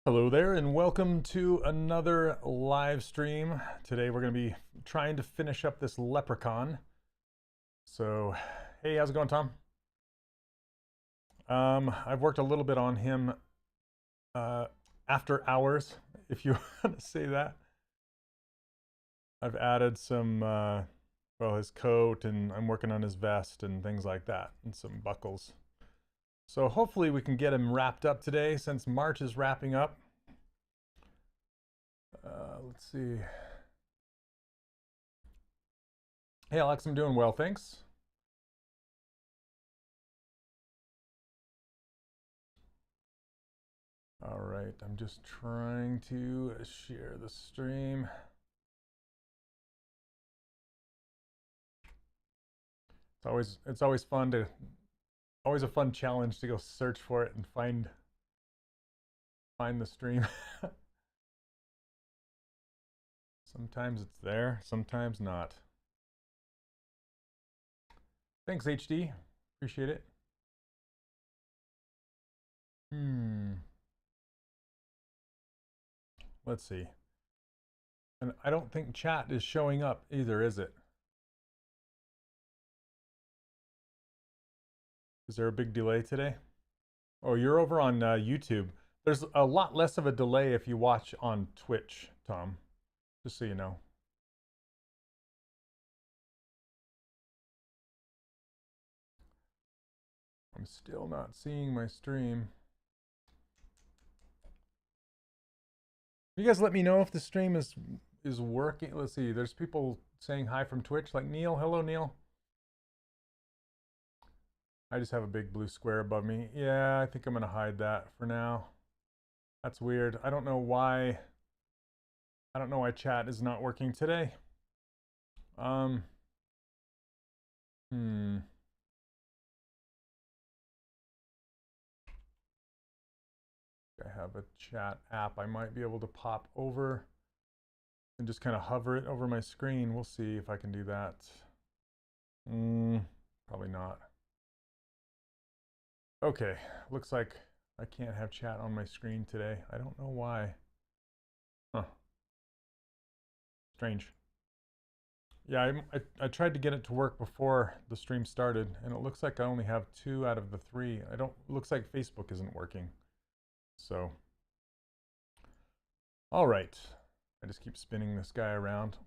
Hello there and welcome to another live stream. Today we're going to be trying to finish up this Leprechaun. So, hey, how's it going, Tom? I've worked a little bit on him after hours, if you want to say that. I've added some, well, his coat, and I'm working on his vest and things like that, and some buckles. So hopefully we can get him wrapped up today since March is wrapping up. Let's see. Hey, Alex, I'm doing well, thanks. All right, I'm just trying to share the stream. It's always fun to always a fun challenge to go search for it and find the stream. Sometimes it's there, sometimes not. Thanks, HD. Appreciate it. Let's see. And I don't think chat is showing up either, is it? Is there a big delay today? Oh, you're over on YouTube. There's a lot less of a delay if you watch on Twitch, Tom. Just so you know. I'm still not seeing my stream. You guys let me know if the stream is working. Let's see. There's people saying hi from Twitch, like Neil. Hello, Neil. I just have a big blue square above me. Yeah, I think I'm gonna hide that for now. That's weird. I don't know why chat is not working today. I have a chat app. I might be able to pop over and just kind of hover it over my screen. We'll see if I can do that. Probably not. Okay, looks like I can't have chat on my screen today. I don't know why. Huh. Strange. Yeah, I tried to get it to work before the stream started, and it looks like I only have 2 out of the 3. Looks like Facebook isn't working. So, all right. I just keep spinning this guy around.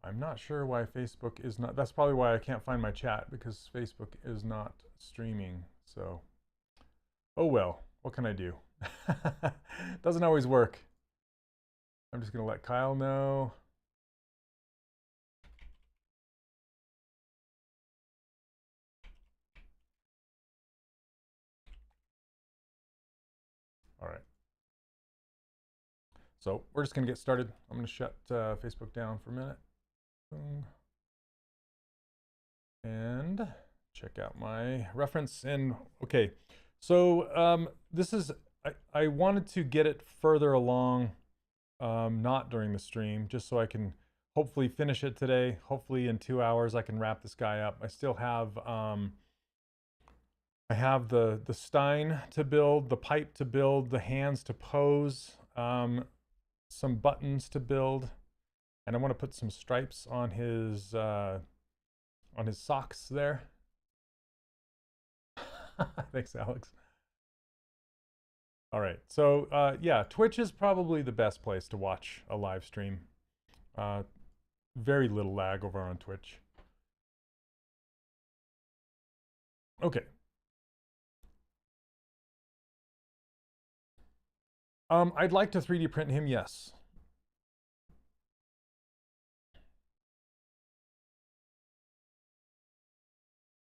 I'm not sure why Facebook is not, that's probably why I can't find my chat, because Facebook is not streaming. So, oh well, what can I do? Doesn't always work. I'm just gonna let Kyle know. All right. So we're just gonna get started. I'm gonna shut Facebook down for a minute. And check out my reference. And okay, so this is, I wanted to get it further along, not during the stream, just so I can hopefully finish it today. Hopefully in 2 hours I can wrap this guy up. I still have, I have the stein to build, the pipe to build, the hands to pose, some buttons to build, and I want to put some stripes on his socks there. Thanks, Alex. All right, so yeah, Twitch is probably the best place to watch a live stream. Very little lag over on Twitch. Okay. I'd like to 3D print him, yes.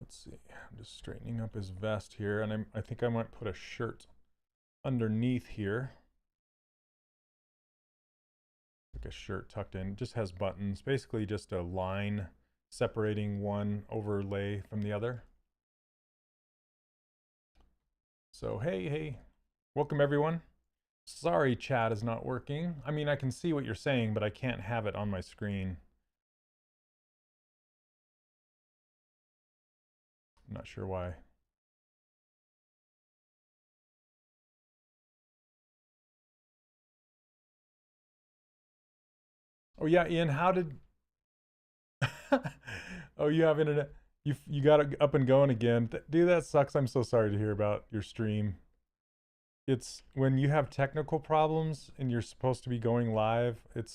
Let's see, I'm just straightening up his vest here, and I think I might put a shirt underneath here. Like a shirt tucked in, just has buttons, basically just a line separating one overlay from the other. So hey, welcome everyone. Sorry chat is not working. I mean, I can see what you're saying, but I can't have it on my screen. I'm not sure why. Oh yeah, Ian, how did oh, you have internet. You got it up and going again. Dude, that sucks. I'm so sorry to hear about your stream. It's when you have technical problems and you're supposed to be going live, it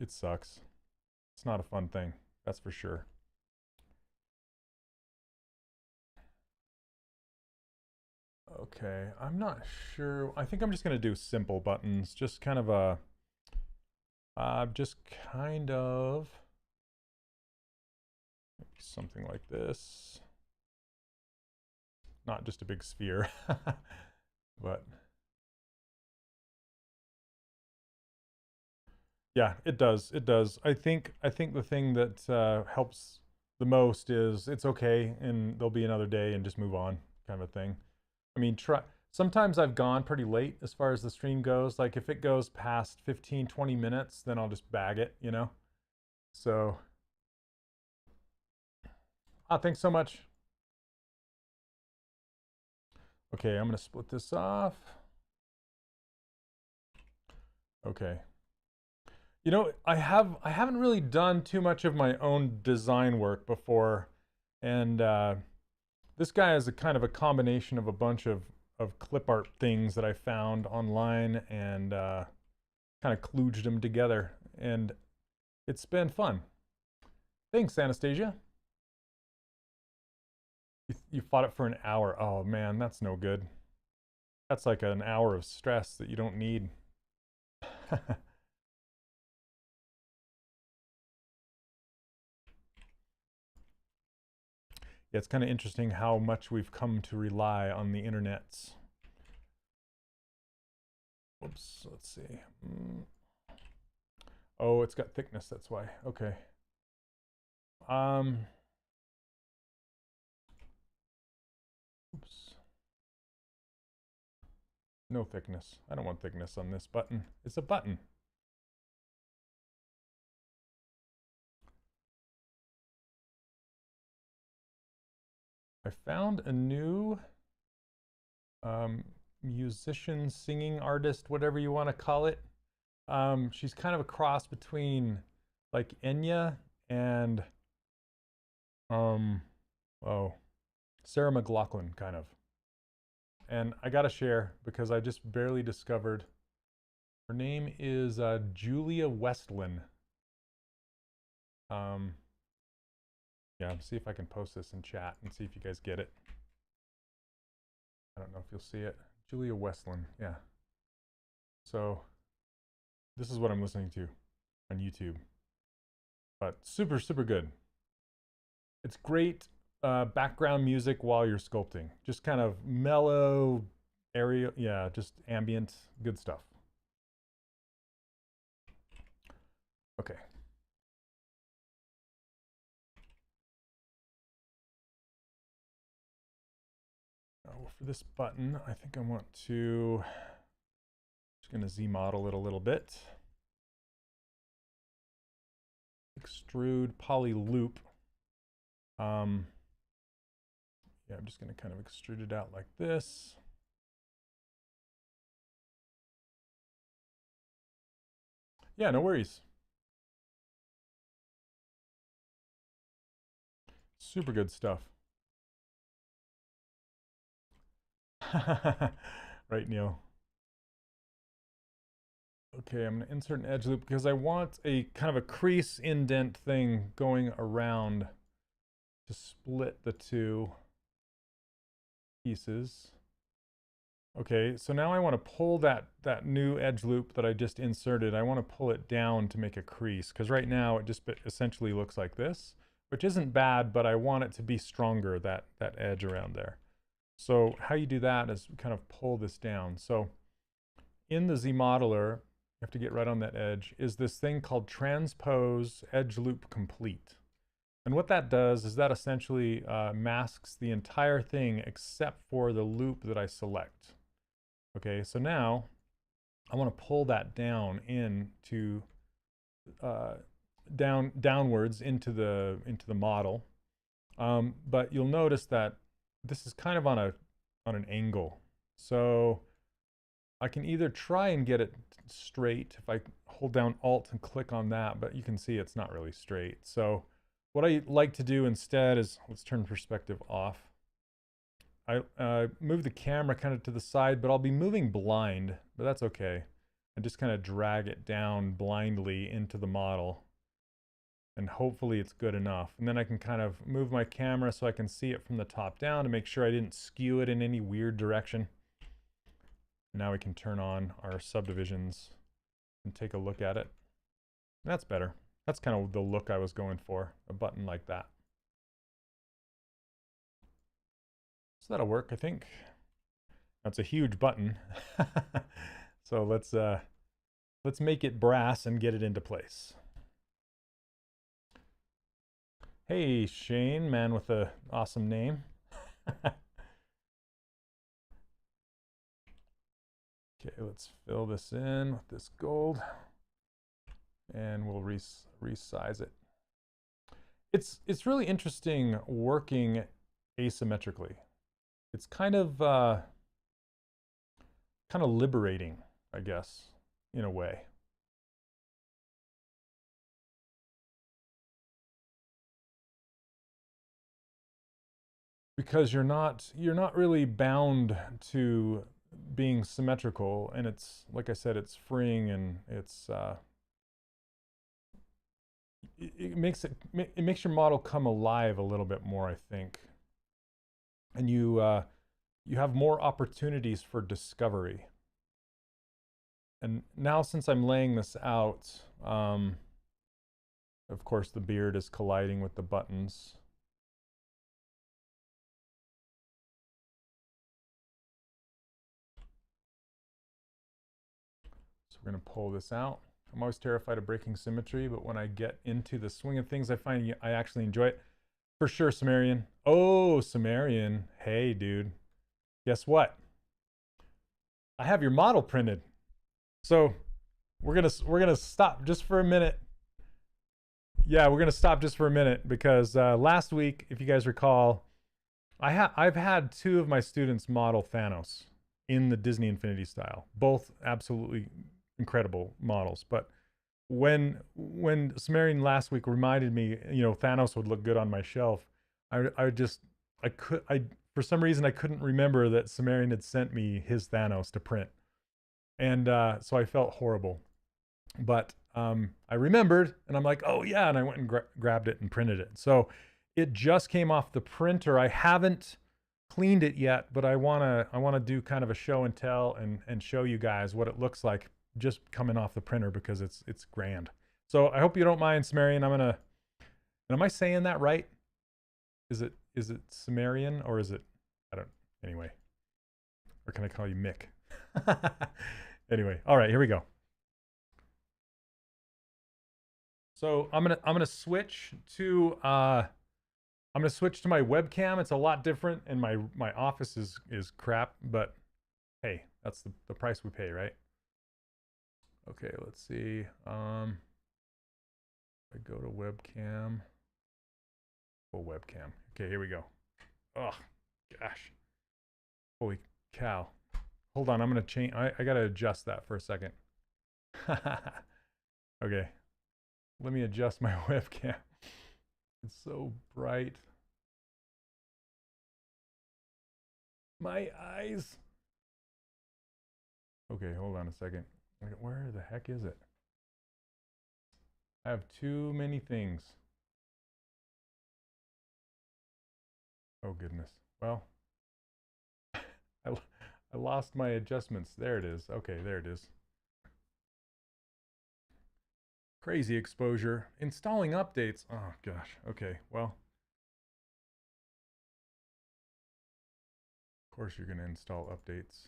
sucks. It's not a fun thing. That's for sure. Okay, I'm not sure. I think I'm just gonna do simple buttons. Just kind of a just kind of maybe something like this. Not just a big sphere, but yeah, it does. It does. I think the thing that helps the most is it's okay, and there'll be another day, and just move on, kind of a thing. I mean, try. Sometimes I've gone pretty late as far as the stream goes. Like if it goes past 15, 20 minutes, then I'll just bag it, you know? So, thanks so much. Okay, I'm gonna split this off. Okay. You know, I haven't really done too much of my own design work before, and this guy is a kind of a combination of a bunch of clip art things that I found online, and kind of kludged them together, and it's been fun. Thanks, Anastasia. You fought it for an hour. Oh man, that's no good. That's like an hour of stress that you don't need. Yeah, it's kind of interesting how much we've come to rely on the internets. Whoops, let's see. Oh, it's got thickness, that's why. Okay. Oops. No thickness. I don't want thickness on this button. It's a button. I found a new musician, singing artist, whatever you want to call it. She's kind of a cross between like Enya and Sarah McLachlan, kind of. And I gotta share because I just barely discovered. Her name is Julia Westlin. Yeah, see if I can post this in chat and see if you guys get it. I don't know if you'll see it. Julia Westlin, yeah. So this is what I'm listening to on YouTube. But super, super good. It's great background music while you're sculpting. Just kind of mellow area, yeah, just ambient, good stuff. Okay. Oh, for this button, I think I want to, just gonna Z model it a little bit. Extrude poly loop. Yeah, I'm just gonna kind of extrude it out like this. Yeah, no worries. Super good stuff. Right, Neil. Okay, I'm gonna insert an edge loop because I want a kind of a crease indent thing going around to split the two pieces. Okay, so now I want to pull that new edge loop that I just inserted. I want to pull it down to make a crease because right now it just essentially looks like this, which isn't bad, but I want it to be stronger, that edge around there. So how you do that is kind of pull this down. So in the Z modeler, you have to get right on that edge, is this thing called transpose edge loop complete. And what that does is that essentially masks the entire thing except for the loop that I select. Okay, so now I want to pull that down into downwards into the model. But you'll notice that this is kind of on an angle. So I can either try and get it straight if I hold down Alt and click on that, but you can see it's not really straight. So what I like to do instead is, let's turn perspective off. I move the camera kind of to the side, but I'll be moving blind, but that's okay. I just kind of drag it down blindly into the model, and hopefully it's good enough. And then I can kind of move my camera so I can see it from the top down to make sure I didn't skew it in any weird direction. Now we can turn on our subdivisions and take a look at it. That's better. That's kind of the look I was going for, a button like that. So that'll work, I think. That's a huge button. So let's make it brass and get it into place. Hey, Shane, man with an awesome name. Okay, let's fill this in with this gold, and we'll resize it. It's really interesting working asymmetrically. It's kind of liberating, I guess, in a way. Because you're not really bound to being symmetrical, and it's, like I said, it's freeing, and it's it makes your model come alive a little bit more, I think. And you have more opportunities for discovery. And now, since I'm laying this out, of course the beard is colliding with the buttons. So we're going to pull this out. I'm always terrified of breaking symmetry, but when I get into the swing of things, I find I actually enjoy it. For sure, Sumerian. Oh, Sumerian. Hey, dude. Guess what? I have your model printed. So we're gonna stop just for a minute. Yeah, we're gonna stop just for a minute because last week, if you guys recall, I've had 2 of my students model Thanos in the Disney Infinity style. Both absolutely incredible models. But when Sumerian last week reminded me, you know, Thanos would look good on my shelf, for some reason I couldn't remember that Sumerian had sent me his Thanos to print. And so I felt horrible. But I remembered, and I'm like, oh yeah, and I went and grabbed it and printed it. So it just came off the printer. I haven't cleaned it yet, but I wanna do kind of a show and tell and show you guys what it looks like just coming off the printer, because it's grand. So I hope you don't mind, Sumerian. And am I saying that right? Is it Sumerian, or is it, I don't, anyway. Or can I call you Mick? Anyway, all right, here we go. So I'm gonna switch to my webcam. It's a lot different, and my office is crap, but hey, that's the price we pay, right? Okay, let's see. I go to webcam. Full webcam. Okay, here we go. Oh, gosh. Holy cow. Hold on, I'm gonna change. I gotta adjust that for a second. Okay. Let me adjust my webcam. It's so bright. My eyes. Okay, hold on a second. Where the heck is it? I have too many things. Oh goodness. Well, I lost my adjustments. There it is. Okay, there it is. Crazy exposure. Installing updates. Oh gosh. Okay, well. Of course you're going to install updates.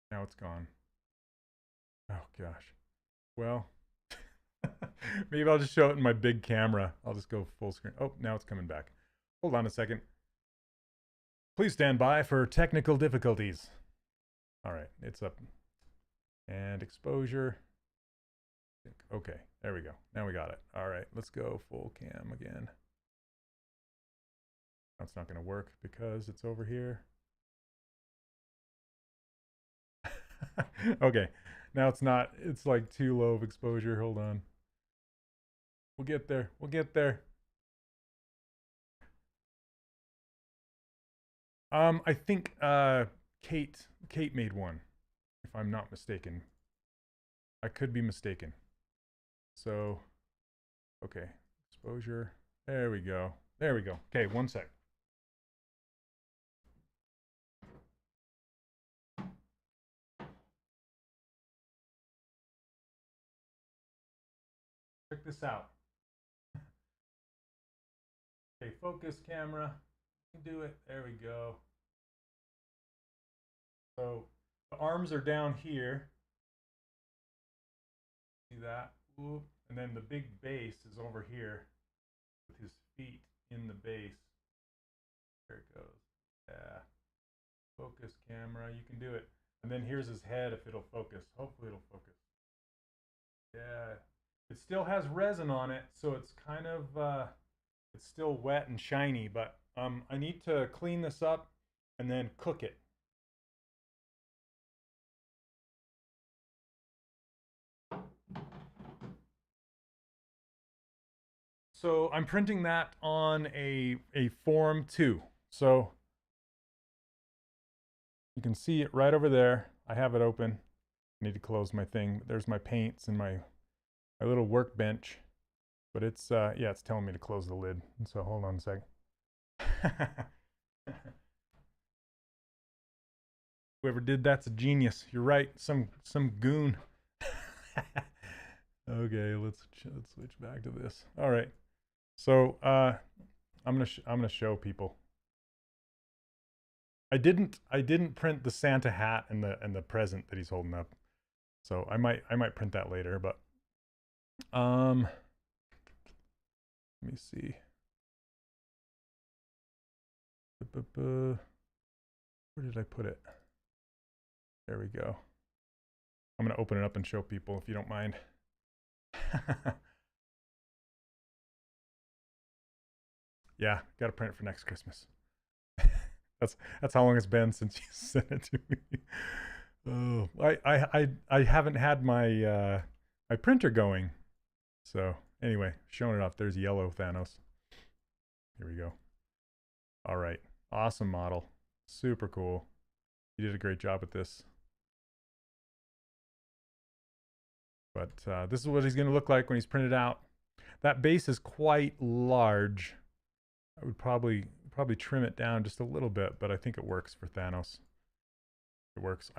Now it's gone. Oh gosh. Well, maybe I'll just show it in my big camera. I'll just go full screen. Oh, now it's coming back. Hold on a second. Please stand by for technical difficulties. All right, it's up. And exposure. Okay, there we go. Now we got it. All right, let's go full cam again. it's not going to work because it's over here. Okay, now it's not, it's like too low of exposure. Hold on. We'll get there. We'll get there. I think Kate made one, if I'm not mistaken. I could be mistaken. So, okay, exposure. There we go. There we go. Okay, one sec. Check this out. Okay, focus camera. Do it. There we go. So the arms are down here. See that? Ooh. And then the big base is over here with his feet in the base. There it goes. Yeah. Focus camera. You can do it. And then here's his head if it'll focus. Hopefully it'll focus. Yeah. It still has resin on it, so it's kind of it's still wet and shiny, but I need to clean this up and then cook it. So I'm printing that on a form 2. So you can see it right over there. I have it open. I need to close my thing. There's my paints and my little workbench. But it's yeah, it's telling me to close the lid. So hold on a sec. Whoever did that's a genius. You're right. Some goon. Okay, let's switch back to this. All right. So I'm gonna show people. I didn't print the Santa hat and the present that he's holding up. So I might print that later, but let me see. Where did I put it? There we go. I'm gonna open it up and show people if you don't mind. Yeah, gotta print it for next Christmas. That's how long it's been since you sent it to me. Oh, I haven't had my my printer going. So anyway, showing it off. There's yellow Thanos. Here we go. All right, awesome model, super cool. You did a great job with this. But this is what he's going to look like when he's printed out. That base is quite large. I would probably trim it down just a little bit, but I think it works for Thanos. It works.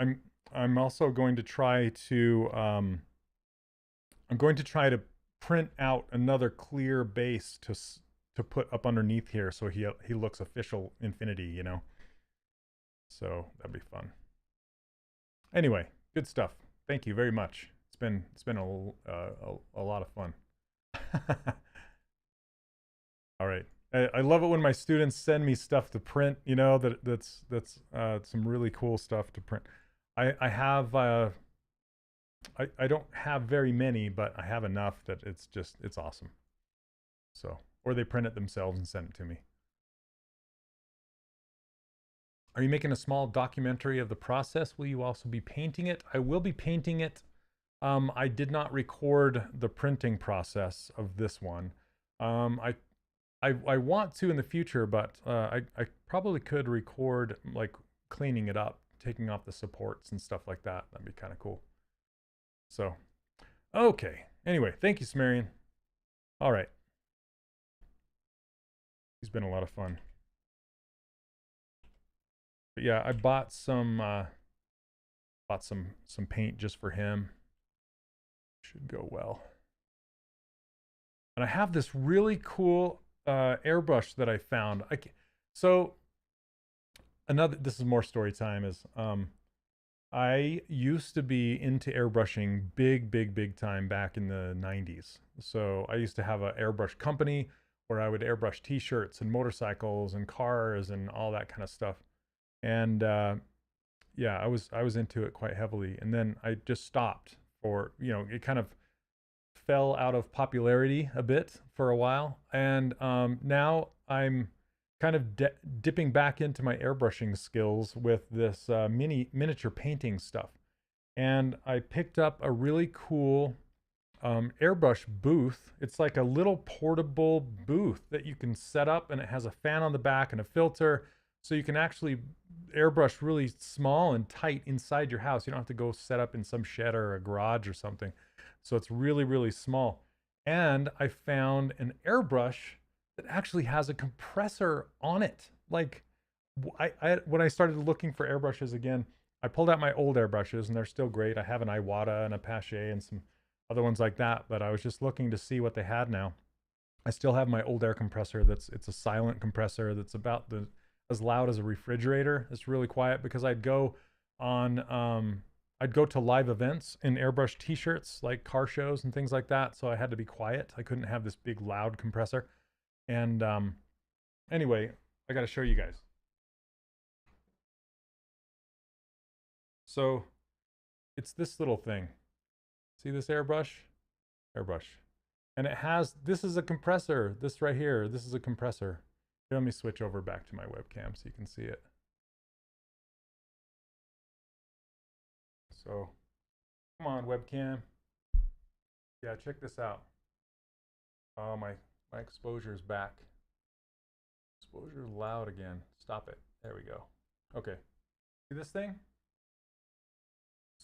I'm also going to try to I'm going to try to print out another clear base to put up underneath here so he looks official Infinity, you know. So that'd be fun. Anyway, good stuff. Thank you very much. It's been a lot of fun. All right. I love it when my students send me stuff to print, you know, that's some really cool stuff to print. I have I don't have very many, but I have enough that it's awesome. So, or they print it themselves and send it to me. Are you making a small documentary of the process? Will you also be painting it? I will be painting it. I did not record the printing process of this one. I want to in the future, but I probably could record like cleaning it up, taking off the supports and stuff like that. That'd be kind of cool. So, okay. Anyway, thank you, Sumerian. All right. He's been a lot of fun. But yeah, I bought some paint just for him. Should go well. And I have this really cool airbrush that I found. So this is more story time. Is I used to be into airbrushing big time back in the 90s. So I used to have an airbrush company where I would airbrush t-shirts and motorcycles and cars and all that kind of stuff. And yeah, I was into it quite heavily. And then I just stopped for, you know, it kind of fell out of popularity a bit for a while. And now I'm kind of dipping back into my airbrushing skills with this miniature painting stuff. And I picked up a really cool airbrush booth. It's like a little portable booth that you can set up, and it has a fan on the back and a filter, so you can actually airbrush really small and tight inside your house. You don't have to go set up in some shed or a garage or something. So it's really, really small. And I found an airbrush that actually has a compressor on it. Like, when I started looking for airbrushes again, I pulled out my old airbrushes, and they're still great. I have an Iwata and a Pache and some other ones like that, but I was just looking to see what they had now. I still have my old air compressor. It's a silent compressor that's about as loud as a refrigerator. It's really quiet, because I'd go to live events in airbrush t-shirts, like car shows and things like that. So I had to be quiet. I couldn't have this big loud compressor. And anyway, I got to show you guys. So it's this little thing. See this airbrush? Airbrush. And it has, this is a compressor. This right here, this is a compressor. Here, let me switch over back to my webcam so you can see it. So, come on, webcam. Yeah, check this out. Oh, my exposure is back. Exposure is loud again. Stop it. There we go. Okay. See this thing?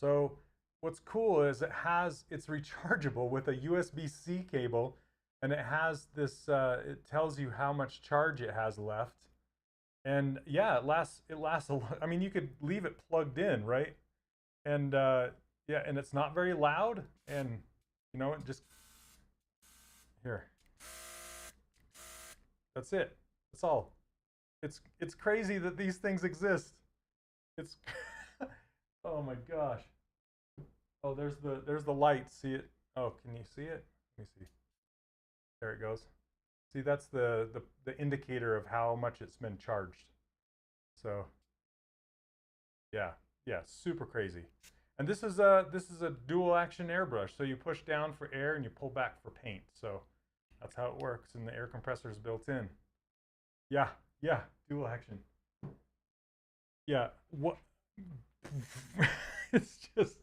So, what's cool is it's rechargeable with a USB-C cable, and it has this, it tells you how much charge it has left. And yeah, it lasts a lot. I mean, you could leave it plugged in, right? And yeah, and it's not very loud, and you know, it just, here. That's it. That's all. It's crazy that these things exist. It's oh my gosh. Oh, there's the light. See it? Oh, can you see it? Let me see. There it goes. See, that's the indicator of how much it's been charged. So yeah, super crazy. And this is a dual action airbrush. So you push down for air and you pull back for paint. So that's how it works, and the air compressor is built in. Yeah, dual action. Yeah, what? It's just,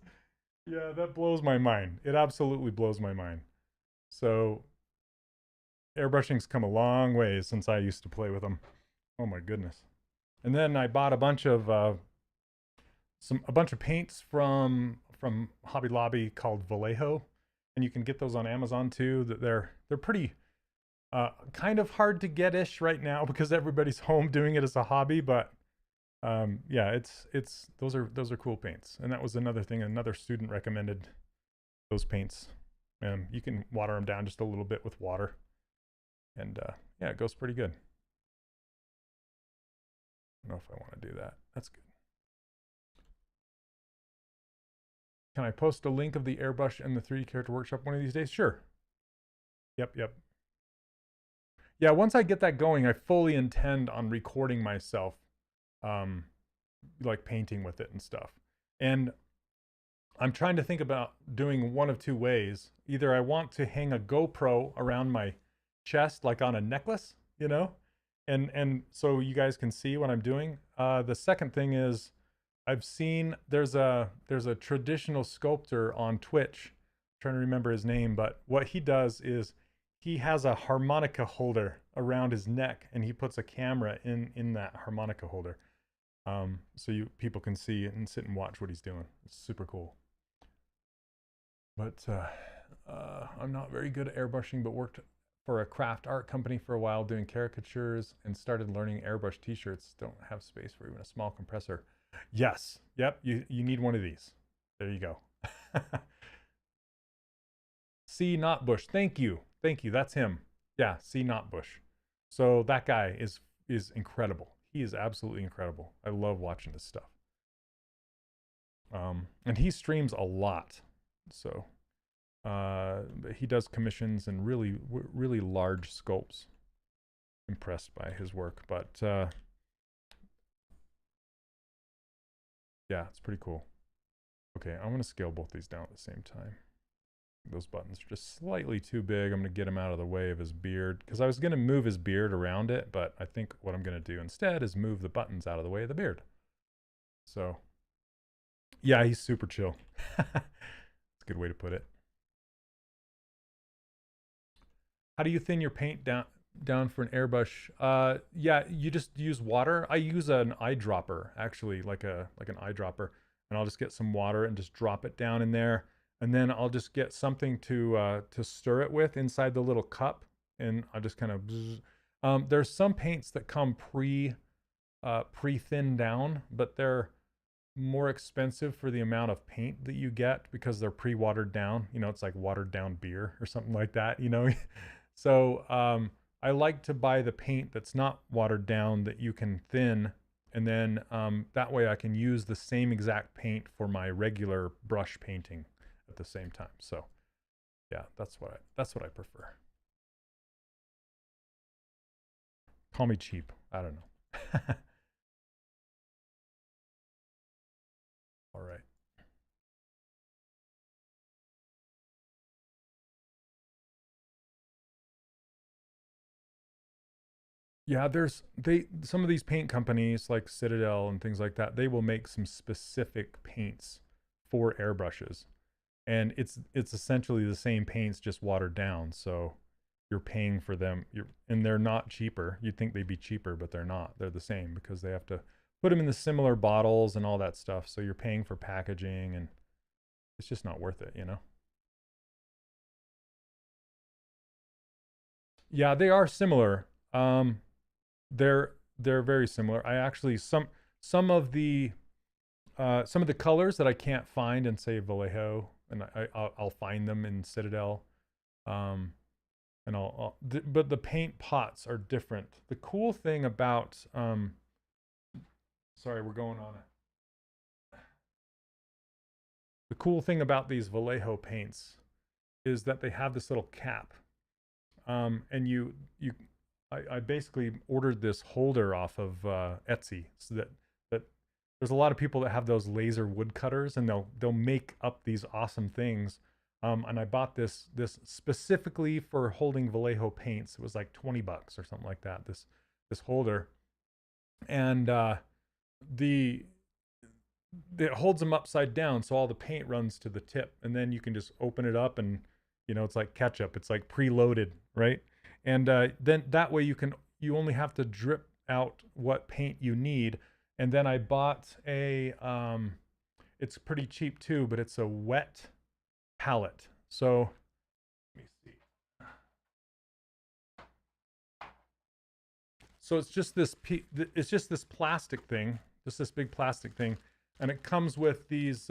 yeah, that blows my mind. It absolutely blows my mind. So airbrushing's come a long way since I used to play with them. Oh my goodness. And then I bought a bunch of paints from Hobby Lobby called Vallejo, and you can get those on Amazon too. They're pretty kind of hard to get-ish right now because everybody's home doing it as a hobby, but yeah, those are cool paints. And that was another thing, another student recommended those paints. You can water them down just a little bit with water, and yeah, it goes pretty good. I don't know if I want to do that. That's good. Can I post a link of the airbrush and the 3D character workshop one of these days? Sure. Yep. Yeah, once I get that going, I fully intend on recording myself, like painting with it and stuff. And I'm trying to think about doing one of two ways. Either I want to hang a GoPro around my chest, like on a necklace, you know, and so you guys can see what I'm doing. The second thing is, I've seen there's a traditional sculptor on Twitch. I'm trying to remember his name, but what he does is he has a harmonica holder around his neck, and he puts a camera in that harmonica holder, so people can see it and sit and watch what he's doing. It's super cool. But I'm not very good at airbrushing, but worked for a craft art company for a while doing caricatures and started learning airbrush t-shirts. Don't have space for even a small compressor. Yes. Yep. You need one of these. There you go. C. Notbush. Thank you. That's him. Yeah. C. Notbush. So that guy is incredible. He is absolutely incredible. I love watching this stuff. And he streams a lot. So he does commissions and really large sculpts. Impressed by his work, but yeah, it's pretty cool. Okay, I'm going to scale both these down at the same time. Those buttons are just slightly too big. I'm going to get him out of the way of his beard because I was going to move his beard around it, but I think what I'm going to do instead is move the buttons out of the way of the beard. So, yeah, he's super chill. That's a good way to put it. How do you thin your paint down for an airbrush? Yeah, you just use water. I use an eyedropper, actually, like an eyedropper, and I'll just get some water and just drop it down in there, and then I'll just get something to stir it with inside the little cup, and I'll just kind of. There's some paints that come pre-thinned down, but they're more expensive for the amount of paint that you get because they're pre-watered down. You know, it's like watered down beer or something like that, you know. So I like to buy the paint that's not watered down that you can thin, and then that way I can use the same exact paint for my regular brush painting at the same time. So yeah, that's what I prefer. Call me cheap. I don't know. All right. Yeah, some of these paint companies like Citadel and things like that, they will make some specific paints for airbrushes. And it's essentially the same paints just watered down. So you're paying for them. And they're not cheaper. You'd think they'd be cheaper, but they're not. They're the same because they have to put them in the similar bottles and all that stuff. So you're paying for packaging, and it's just not worth it, you know? Yeah, they are similar. They're very similar. I actually some of the colors that I can't find in, say, Vallejo, and I'll find them in Citadel. And but the paint pots are different. The cool thing about sorry, we're going on it. The cool thing about these Vallejo paints is that they have this little cap. And I basically ordered this holder off of Etsy, so that there's a lot of people that have those laser woodcutters, and they'll make up these awesome things. And I bought this specifically for holding Vallejo paints. It was like $20 or something like that. This holder, and it holds them upside down, so all the paint runs to the tip, and then you can just open it up, and it's like ketchup. It's like preloaded, right? And then that way you only have to drip out what paint you need. And then I bought it's pretty cheap too, but it's a wet palette. So let me see. So it's just this plastic thing, just this big plastic thing, and it comes with these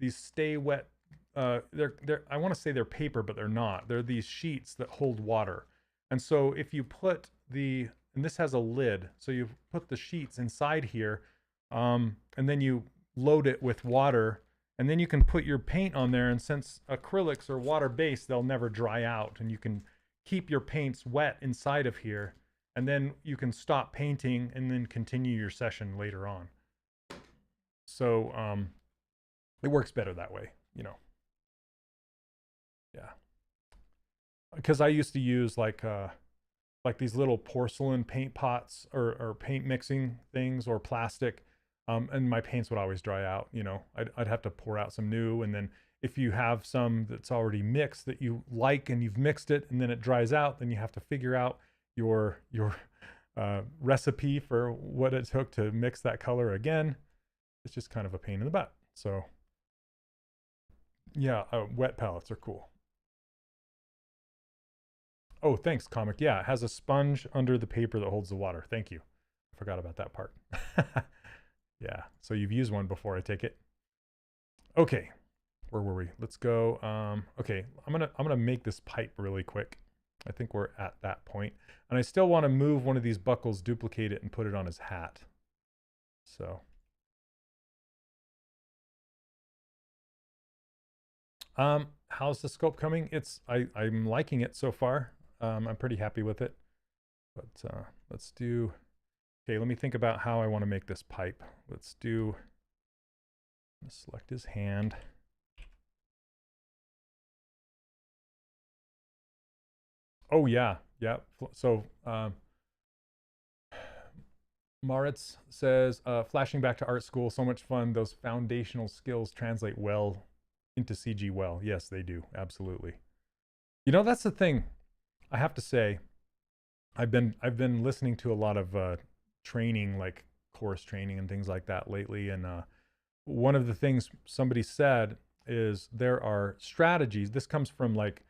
stay wet. They're I want to say they're paper, but they're not. They're these sheets that hold water. And so if you put and this has a lid, so you put the sheets inside here, and then you load it with water, and then you can put your paint on there. And since acrylics are water-based, they'll never dry out, and you can keep your paints wet inside of here, and then you can stop painting and then continue your session later on. So it works better that way, Yeah. Because I used to use like these little porcelain paint pots or paint mixing things, or plastic, and my paints would always dry out. I'd have to pour out some new, and then if you have some that's already mixed that you like and you've mixed it and then it dries out, then you have to figure out your recipe for what it took to mix that color again. It's just kind of a pain in the butt. So yeah, wet palettes are cool. Oh, thanks, Comic. Yeah, it has a sponge under the paper that holds the water. Thank you. I forgot about that part. Yeah, so you've used one before, I take it. Okay, where were we? Let's go. Okay, I'm gonna make this pipe really quick. I think we're at that point. And I still want to move one of these buckles, duplicate it, and put it on his hat. So. How's the sculpt coming? I'm liking it so far. I'm pretty happy with it. But let's do. Okay, let me think about how I want to make this pipe. Let's select his hand. Oh yeah, yeah. So Maritz says, flashing back to art school, so much fun. Those foundational skills translate well into CG well. Yes, they do. Absolutely. You know, that's the thing. I have to say, I've been listening to a lot of training, like course training and things like that lately. And one of the things somebody said is there are strategies. This comes from like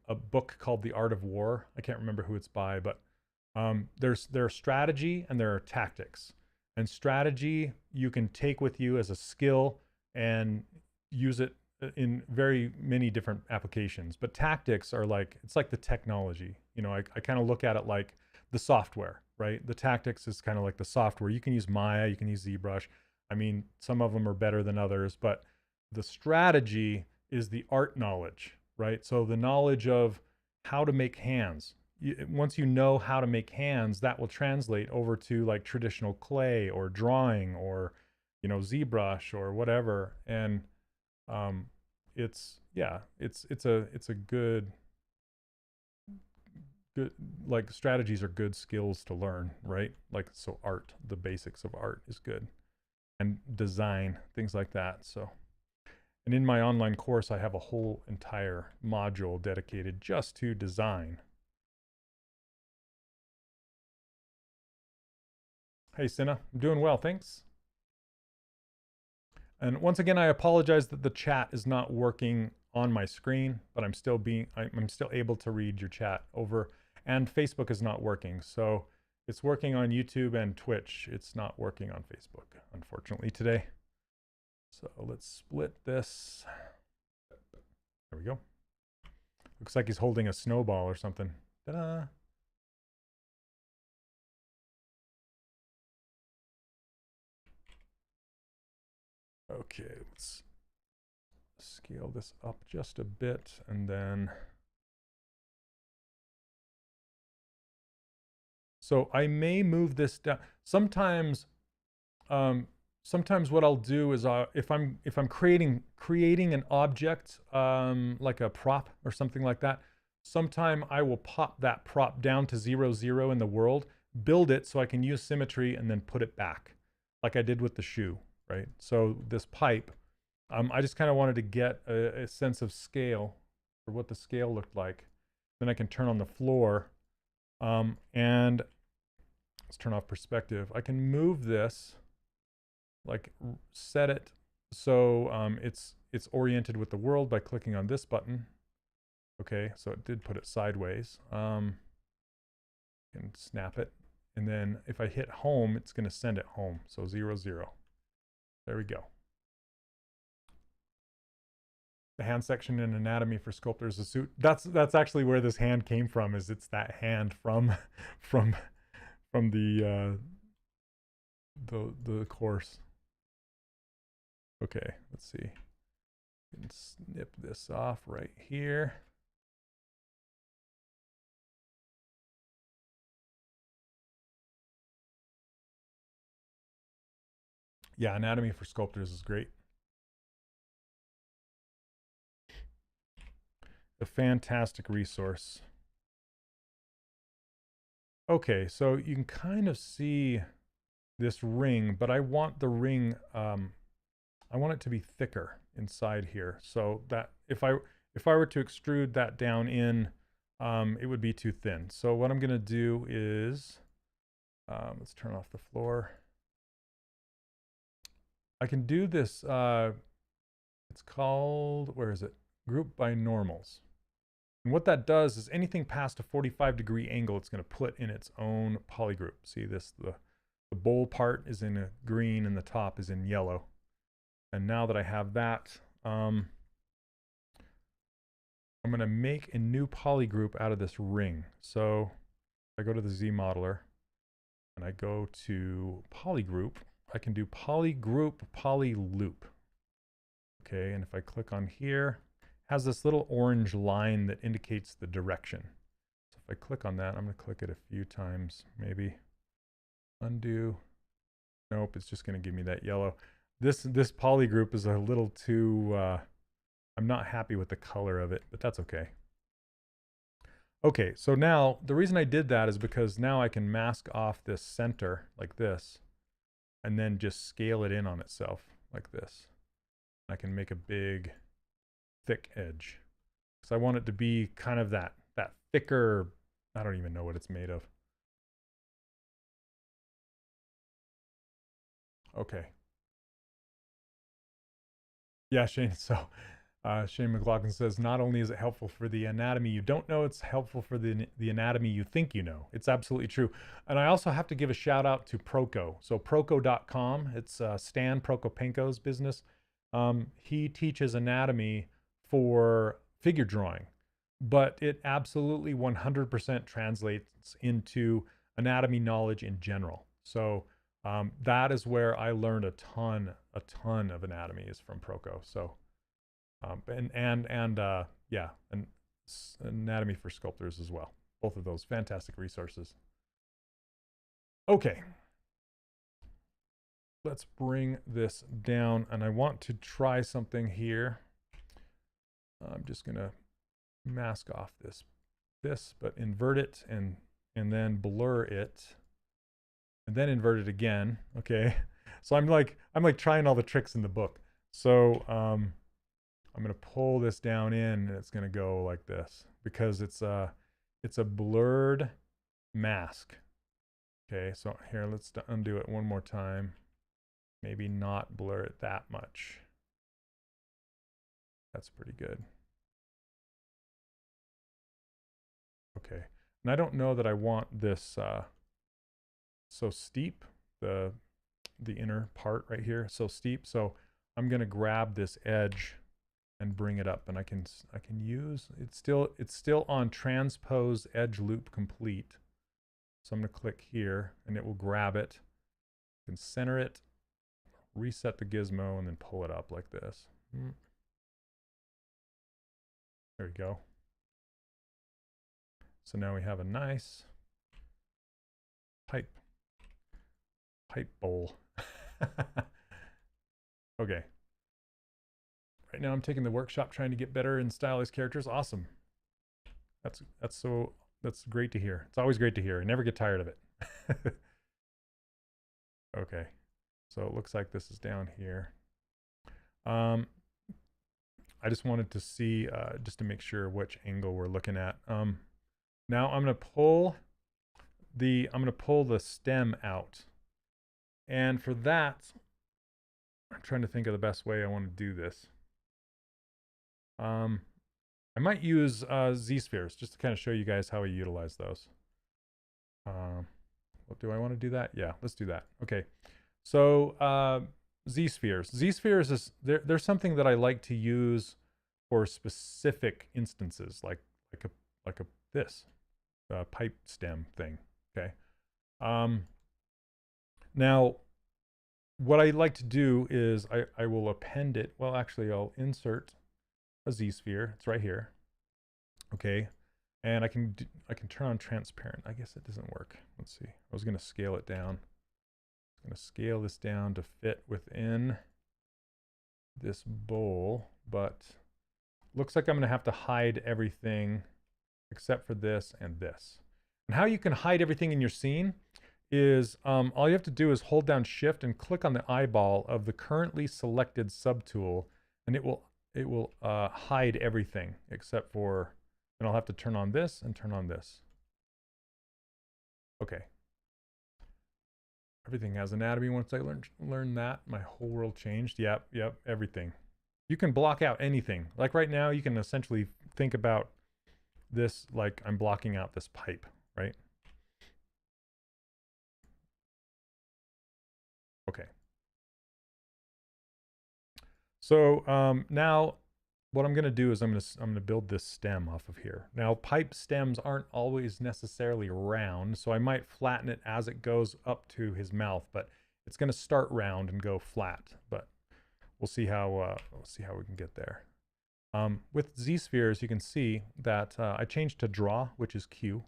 a book called The Art of War. I can't remember who it's by, but there's strategy and there are tactics. And strategy you can take with you as a skill and use it in very many different applications. But tactics are like, it's like the technology. You know, I kind of look at it like the software, right? The tactics is kind of like the software. You can use Maya, you can use ZBrush. I mean, some of them are better than others, but the strategy is the art knowledge, right? So the knowledge of how to make hands. Once you know how to make hands, that will translate over to like traditional clay or drawing or, you know, ZBrush or whatever. And it's a good like strategies are good skills to learn, right? Like, so art, the basics of art is good, and design, things like that. So, and in my online course, I have a whole entire module dedicated just to design. Hey, Cinna, I'm doing well, thanks. And once again, I apologize that the chat is not working on my screen, but I'm still able to read your chat over, and Facebook is not working. So it's working on YouTube and Twitch. It's not working on Facebook, unfortunately, today. So let's split this. There we go. Looks like he's holding a snowball or something. Ta-da! Okay, let's scale this up just a bit and then. So I may move this down. Sometimes what I'll do is if I'm creating an object, like a prop or something like that, sometime I will pop that prop down to 0, 0 in the world, build it so I can use symmetry and then put it back, like I did with the shoe, right? So this pipe, I just kind of wanted to get a sense of scale, or what the scale looked like. Then I can turn on the floor, and let's turn off perspective. I can move this, like set it so it's oriented with the world by clicking on this button. Okay, so it did put it sideways. And snap it, and then if I hit home, it's going to send it home. So 0, 0. There we go. The hand section in anatomy for sculptors a suit. That's actually where this hand came from. Is it's that hand from the course. Okay, let's see. You can snip this off right here. Yeah, anatomy for sculptors is great. A fantastic resource. Okay, so you can kind of see this ring, but I want the ring, I want it to be thicker inside here, so that if I were to extrude that down in, it would be too thin. So what I'm going to do is, let's turn off the floor. I can do this, it's called, where is it? Group by normals. And what that does is anything past a 45-degree angle, it's going to put in its own polygroup. See this, the bowl part is in a green and the top is in yellow. And now that I have that, I'm going to make a new polygroup out of this ring. So I go to the Z modeler and I go to polygroup. I can do polygroup, polyloop. Okay, and if I click on here, it has this little orange line that indicates the direction. So if I click on that, I'm going to click it a few times, maybe. Undo. Nope, it's just going to give me that yellow. This polygroup is a little too, I'm not happy with the color of it, but that's okay. Okay, so now the reason I did that is because now I can mask off this center like this and then just scale it in on itself like this. I can make a big, thick edge. So I want it to be kind of that thicker, I don't even know what it's made of. Okay. Yeah, Shane. So Shane McLaughlin says, not only is it helpful for the anatomy you don't know, it's helpful for the anatomy you think you know. It's absolutely true. And I also have to give a shout out to Proco. So Proco.com, it's Stan Prokopenko's business. He teaches anatomy for figure drawing, but it absolutely 100% translates into anatomy knowledge in general. So that is where I learned a ton of anatomy is from Proco. So yeah, and anatomy for sculptors as well. Both of those fantastic resources. Okay, let's bring this down, and I want to try something here. I'm just gonna mask off this, but invert it and then blur it, and then invert it again. Okay, so I'm like trying all the tricks in the book. So I'm gonna pull this down in, and it's gonna go like this because it's a blurred mask. Okay, so here, let's undo it one more time. Maybe not blur it that much. That's pretty good. Okay, and I don't know that I want this so steep, the inner part right here, so steep. So I'm gonna grab this edge and bring it up, and I can use it's still on transpose edge loop complete. So I'm gonna click here, and it will grab it. You can center it, reset the gizmo, and then pull it up like this. There we go. So now we have a nice pipe bowl. Okay. Right now I'm taking the workshop trying to get better in stylized characters. Awesome. That's great to hear. It's always great to hear. I never get tired of it. Okay. So it looks like this is down here. I just wanted to see, just to make sure which angle we're looking at. Now I'm going to pull the stem out. And for that, I'm trying to think of the best way I want to do this. I might use Z-spheres just to kind of show you guys how I utilize those. Do I want to do that? Yeah, let's do that. Okay. So Z-spheres. Z-spheres is they're something that I like to use for specific instances, like this pipe stem thing. Okay. Now, what I like to do is I will append it. Well, actually, I'll insert a Z-sphere. It's right here. Okay. And I can turn on transparent. I guess it doesn't work. Let's see. I was going to scale it down. I'm going to scale this down to fit within this bowl, but looks like I'm going to have to hide everything except for this and this. And how you can hide everything in your scene is all you have to do is hold down Shift and click on the eyeball of the currently selected subtool, and it will hide everything except for, and I'll have to turn on this and turn on this. Okay. Everything has anatomy. Once I learned that, my whole world changed. Yep, everything. You can block out anything. Like right now, you can essentially think about this like I'm blocking out this pipe, right? Okay. So now what I'm going to do is I'm going to build this stem off of here. Now, pipe stems aren't always necessarily round, so I might flatten it as it goes up to his mouth, but it's going to start round and go flat. But we'll see how we can get there. With Z-spheres, you can see that I changed to draw, which is Q,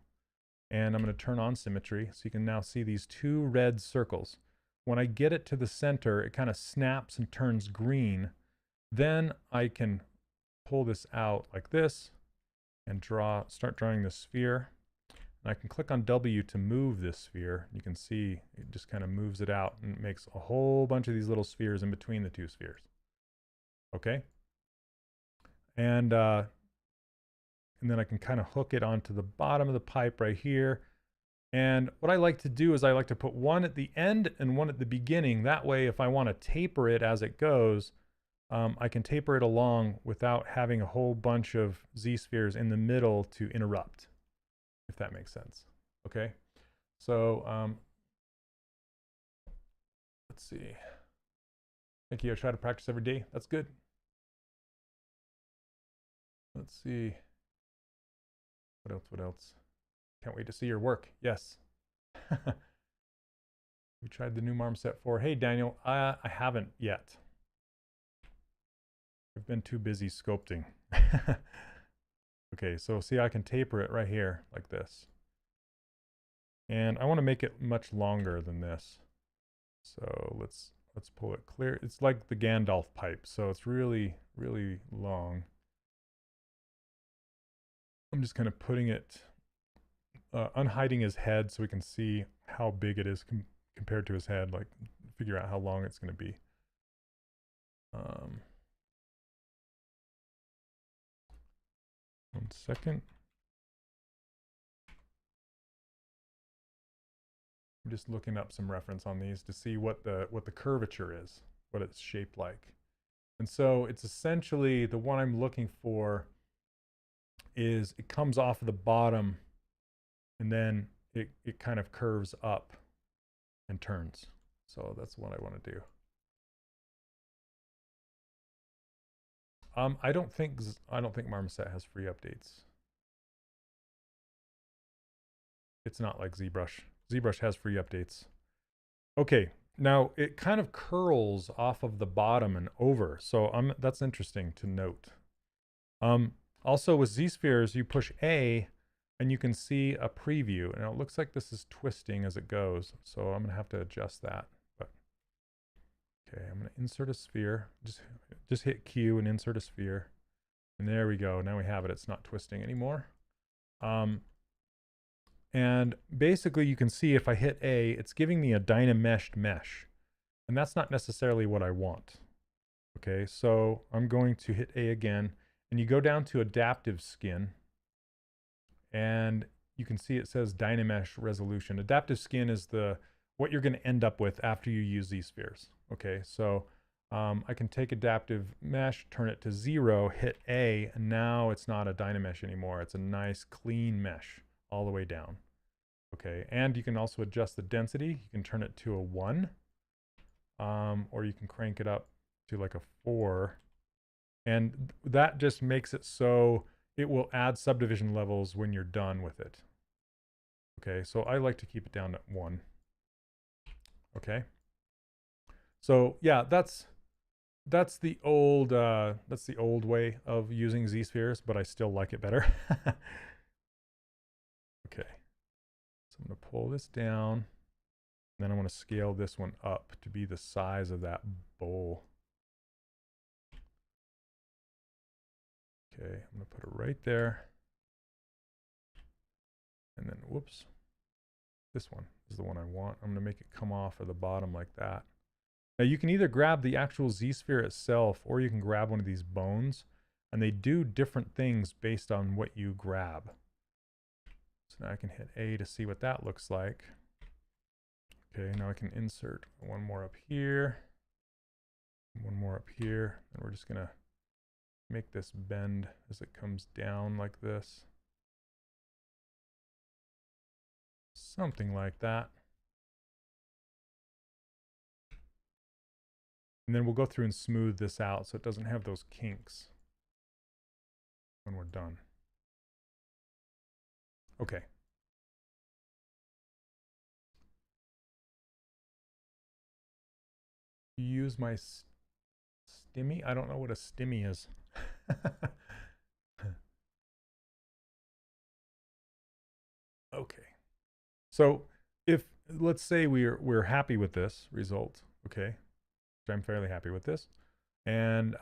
and I'm going to turn on symmetry, so you can now see these two red circles. When I get it to the center, it kind of snaps and turns green. Then I can pull this out like this and start drawing the sphere. And I can click on W to move this sphere. You can see it just kind of moves it out and makes a whole bunch of these little spheres in between the two spheres. Okay. And then I can kind of hook it onto the bottom of the pipe right here. And what I like to do is I like to put one at the end and one at the beginning. That way, if I want to taper it as it goes, I can taper it along without having a whole bunch of Z-spheres in the middle to interrupt, if that makes sense. Okay, so let's see. Thank you. I try to practice every day. That's good. Let's see. What else? What else? Can't wait to see your work. Yes. We tried the new Marmoset 4. Hey, Daniel. I haven't yet. I've been too busy sculpting. Okay, so see, I can taper it right here like this. And I want to make it much longer than this. So let's pull it clear. It's like the Gandalf pipe, so it's really, really long. I'm just kind of putting it, unhiding his head so we can see how big it is compared to his head, like figure out how long it's going to be. 1 second. I'm just looking up some reference on these to see what the curvature is, what it's shaped like. And so it's essentially the one I'm looking for is it comes off of the bottom and then it kind of curves up and turns. So that's what I want to do. I don't think Marmoset has free updates. It's not like ZBrush. ZBrush has free updates. Okay, now it kind of curls off of the bottom and over. So that's interesting to note. Also with Z-spheres, you push A and you can see a preview. And it looks like this is twisting as it goes. So I'm gonna have to adjust that. But okay, I'm gonna insert a sphere. Just hit Q and insert a sphere. And there we go. Now we have it. It's not twisting anymore. And basically you can see if I hit A, it's giving me a dynameshed mesh. And that's not necessarily what I want. Okay, so I'm going to hit A again. And you go down to adaptive skin. And you can see it says Dynamesh resolution. Adaptive skin is what you're going to end up with after you use these spheres. Okay, so I can take adaptive mesh, turn it to 0, hit A, and now it's not a Dynamesh anymore. It's a nice clean mesh all the way down. Okay, and you can also adjust the density. You can turn it to a 1, or you can crank it up to like a 4. And that just makes it so it will add subdivision levels when you're done with it. Okay, so I like to keep it down at 1. Okay. So yeah, that's the old way of using Z-spheres, but I still like it better. Okay. So I'm going to pull this down, and then I want to scale this one up to be the size of that bowl. Okay, I'm going to put it right there. And then, whoops, this one is the one I want. I'm going to make it come off of the bottom like that. Now you can either grab the actual Z-sphere itself, or you can grab one of these bones, and they do different things based on what you grab. So now I can hit A to see what that looks like. Okay, now I can insert one more up here, one more up here, and we're just going to make this bend as it comes down like this. Something like that. And then we'll go through and smooth this out so it doesn't have those kinks when we're done. Okay. Use my stimmy? I don't know what a stimmy is. Okay. So if let's say we're happy with this result, okay, which I'm fairly happy with this, and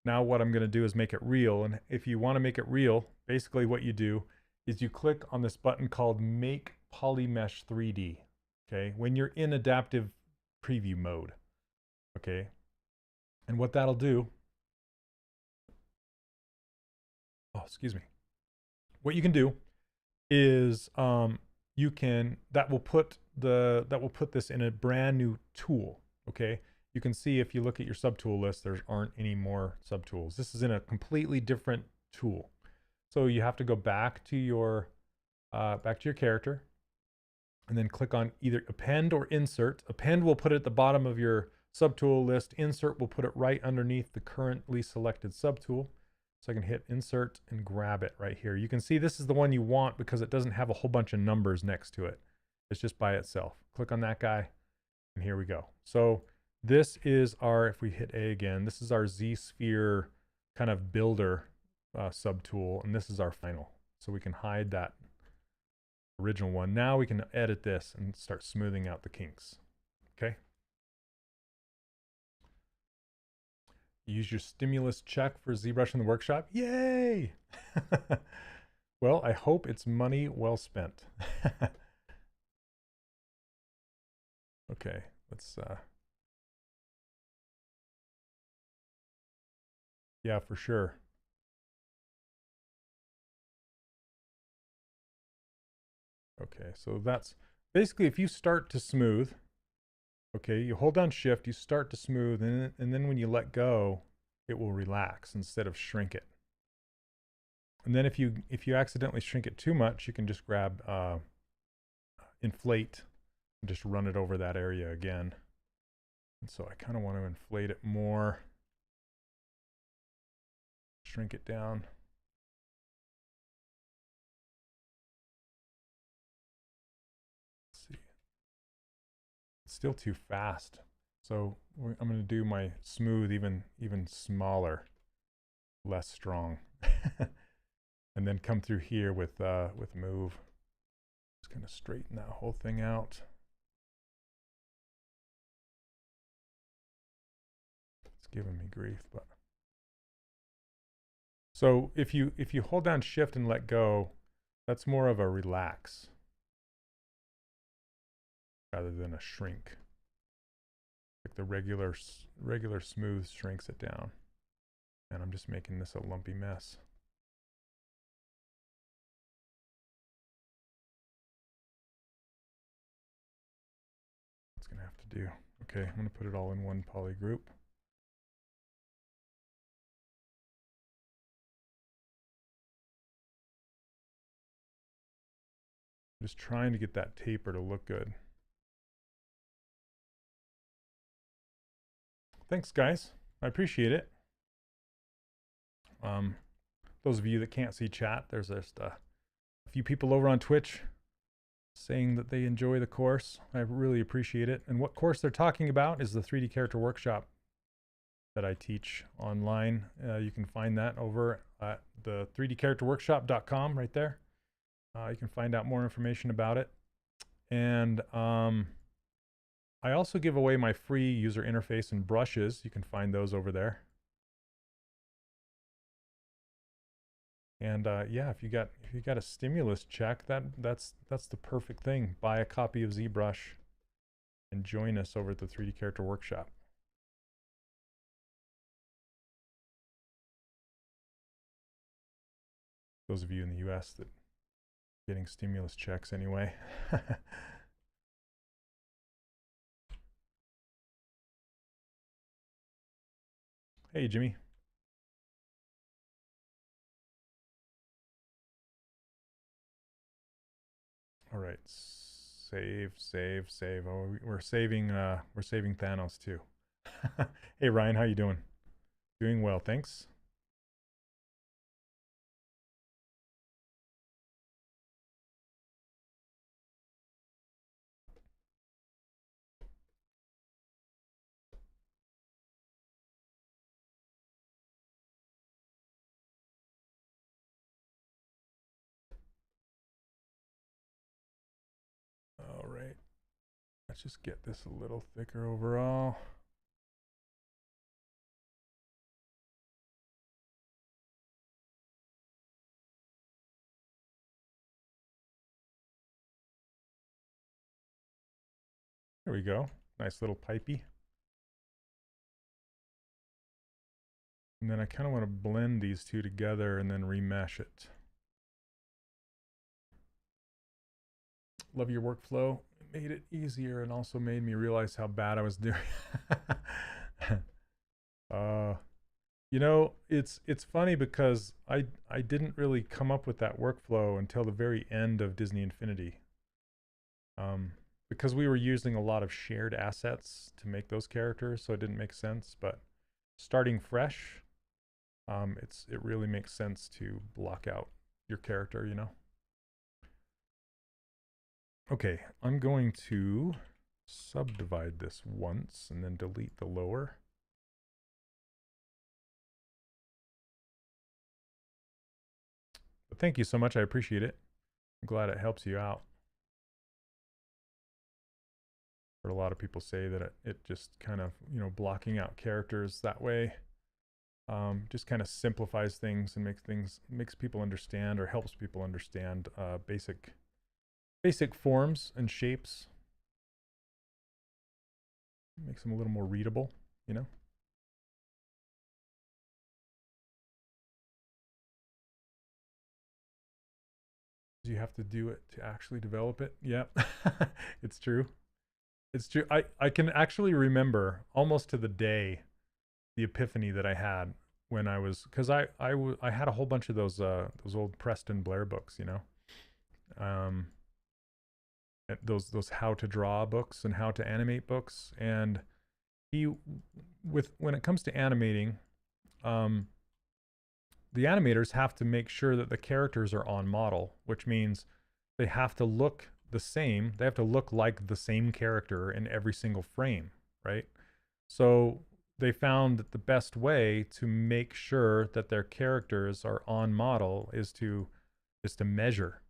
Now what I'm going to do is make it real. And if you want to make it real, basically what you do is you click on this button called Make Polymesh 3D. Okay, when you're in adaptive preview mode. Okay, and what that'll do, oh, excuse me. What you can do is that will put this in a brand new tool. Okay, you can see if you look at your subtool list, there aren't any more subtools. This is in a completely different tool. So you have to go back to your character and then click on either append or insert. Append will put it at the bottom of your subtool list. Insert will put it right underneath the currently selected subtool. So I can hit insert and grab it right here. You can see this is the one you want because it doesn't have a whole bunch of numbers next to it. It's just by itself. Click on that guy and here we go. So this is our, if we hit A again, this is our Z-sphere kind of builder subtool, and this is our final. So we can hide that original one. Now we can edit this and start smoothing out the kinks. Okay. Use your stimulus check for ZBrush in the workshop. Yay! Well, I hope it's money well spent. Okay, let's yeah, for sure. Okay, so that's basically if you start to smooth, okay, you hold down shift, you start to smooth, and then when you let go, it will relax instead of shrink it. And then if you accidentally shrink it too much, you can just grab inflate and just run it over that area again. And so I kind of want to inflate it more, shrink it down. Let's see. It's still too fast. So I'm going to do my smooth even smaller, less strong. And then come through here with move. Just kind of straighten that whole thing out. It's giving me grief, but so if you hold down shift and let go, that's more of a relax rather than a shrink. Like the regular smooth shrinks it down. And I'm just making this a lumpy mess. It's gonna have to do. Okay, I'm gonna put it all in one poly group. I'm just trying to get that taper to look good. Thanks, guys. I appreciate it. Those of you that can't see chat, there's just a few people over on Twitch saying that they enjoy the course. I really appreciate it. And what course they're talking about is the 3D Character Workshop that I teach online. You can find that over at the 3dcharacterworkshop.com right there. You can find out more information about it. And I also give away my free user interface and brushes. You can find those over there. And yeah, if you got a stimulus check, that's the perfect thing. Buy a copy of ZBrush and join us over at the 3D Character Workshop. Those of you in the US that are getting stimulus checks anyway. Hey, Jimmy. All right, save. Oh, we're saving Thanos too. Hey, Ryan, how you doing? Doing well, thanks. All right, let's just get this a little thicker overall. There we go. Nice little pipey. And then I kind of want to blend these two together and then remesh it. Love your workflow. It made it easier and also made me realize how bad I was doing. You know, it's funny because I didn't really come up with that workflow until the very end of Disney Infinity. Because we were using a lot of shared assets to make those characters, so it didn't make sense. But starting fresh, it really makes sense to block out your character, you know. Okay, I'm going to subdivide this once and then delete the lower. But thank you so much. I appreciate it. I'm glad it helps you out. Heard a lot of people say that it just kind of, you know, blocking out characters that way just kind of simplifies things and makes people understand, or helps people understand basic forms and shapes. Makes them a little more readable, you know. You have to do it to actually develop it. Yep. It's true. It's true. I can actually remember almost to the day the epiphany that I had when I was, because I had a whole bunch of those old Preston Blair books, you know, those how to draw books and how to animate books, and when it comes to animating, the animators have to make sure that the characters are on model, which means they have to look the same. They have to look like the same character in every single frame, right? So they found that the best way to make sure that their characters are on model is to measure.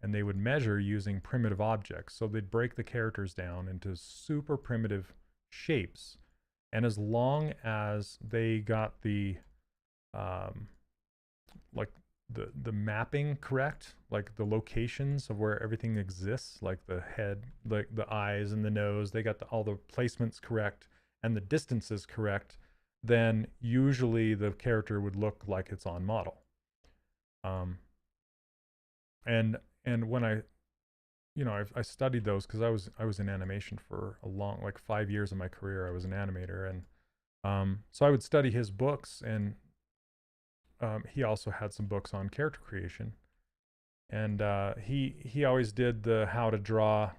And they would measure using primitive objects. So they'd break the characters down into super primitive shapes. And as long as they got the like the mapping correct, like the locations of where everything exists, like the head, like the eyes and the nose, they got all the placements correct and the distances correct, then usually the character would look like it's on model. And when I studied those, because I was in animation for a long, like 5 years of my career. I was an animator, and so I would study his books, and he also had some books on character creation, and he always did the how to draw,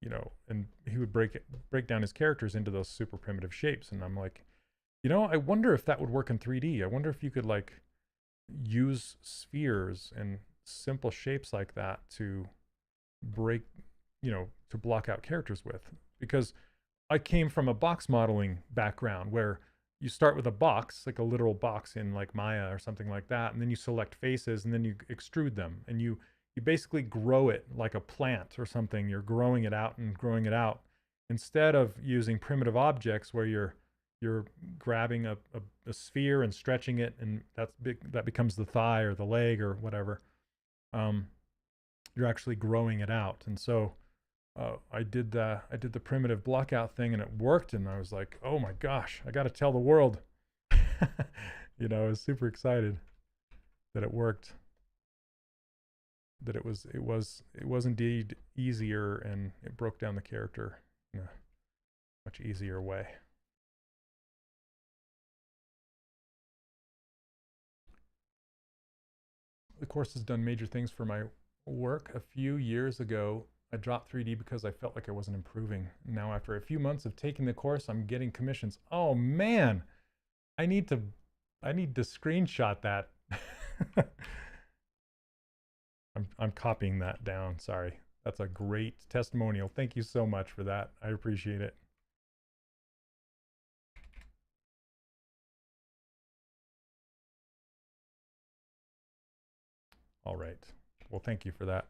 you know, and he would break down his characters into those super primitive shapes. And I'm like, you know, I wonder if that would work in 3D. I wonder if you could like use spheres and simple shapes like that to break, you know, to block out characters with, because I came from a box modeling background where you start with a box, like a literal box in like Maya or something like that, and then you select faces and then you extrude them, and you basically grow it like a plant or something. You're growing it out and growing it out, instead of using primitive objects where you're grabbing a sphere and stretching it, and that becomes the thigh or the leg or whatever. You're actually growing it out. And so I did the primitive blockout thing, and it worked. And I was like, oh my gosh, I got to tell the world. You know, I was super excited that it worked. That it was indeed easier, and it broke down the character in a much easier way. The course has done major things for my work. A few years ago, I dropped 3D because I felt like I wasn't improving. Now, after a few months of taking the course, I'm getting commissions. Oh man, I need to screenshot that. I'm copying that down. Sorry. That's a great testimonial. Thank you so much for that. I appreciate it. All right. Well, thank you for that.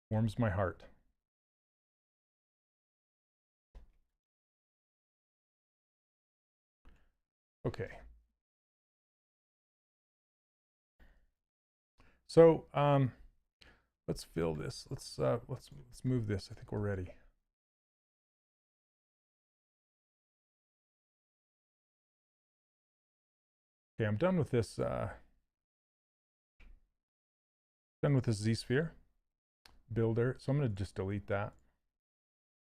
Warms my heart. Okay. So let's fill this. Let's move this. I think we're ready. Okay, I'm done with this. Done with this Z-sphere builder. So I'm going to just delete that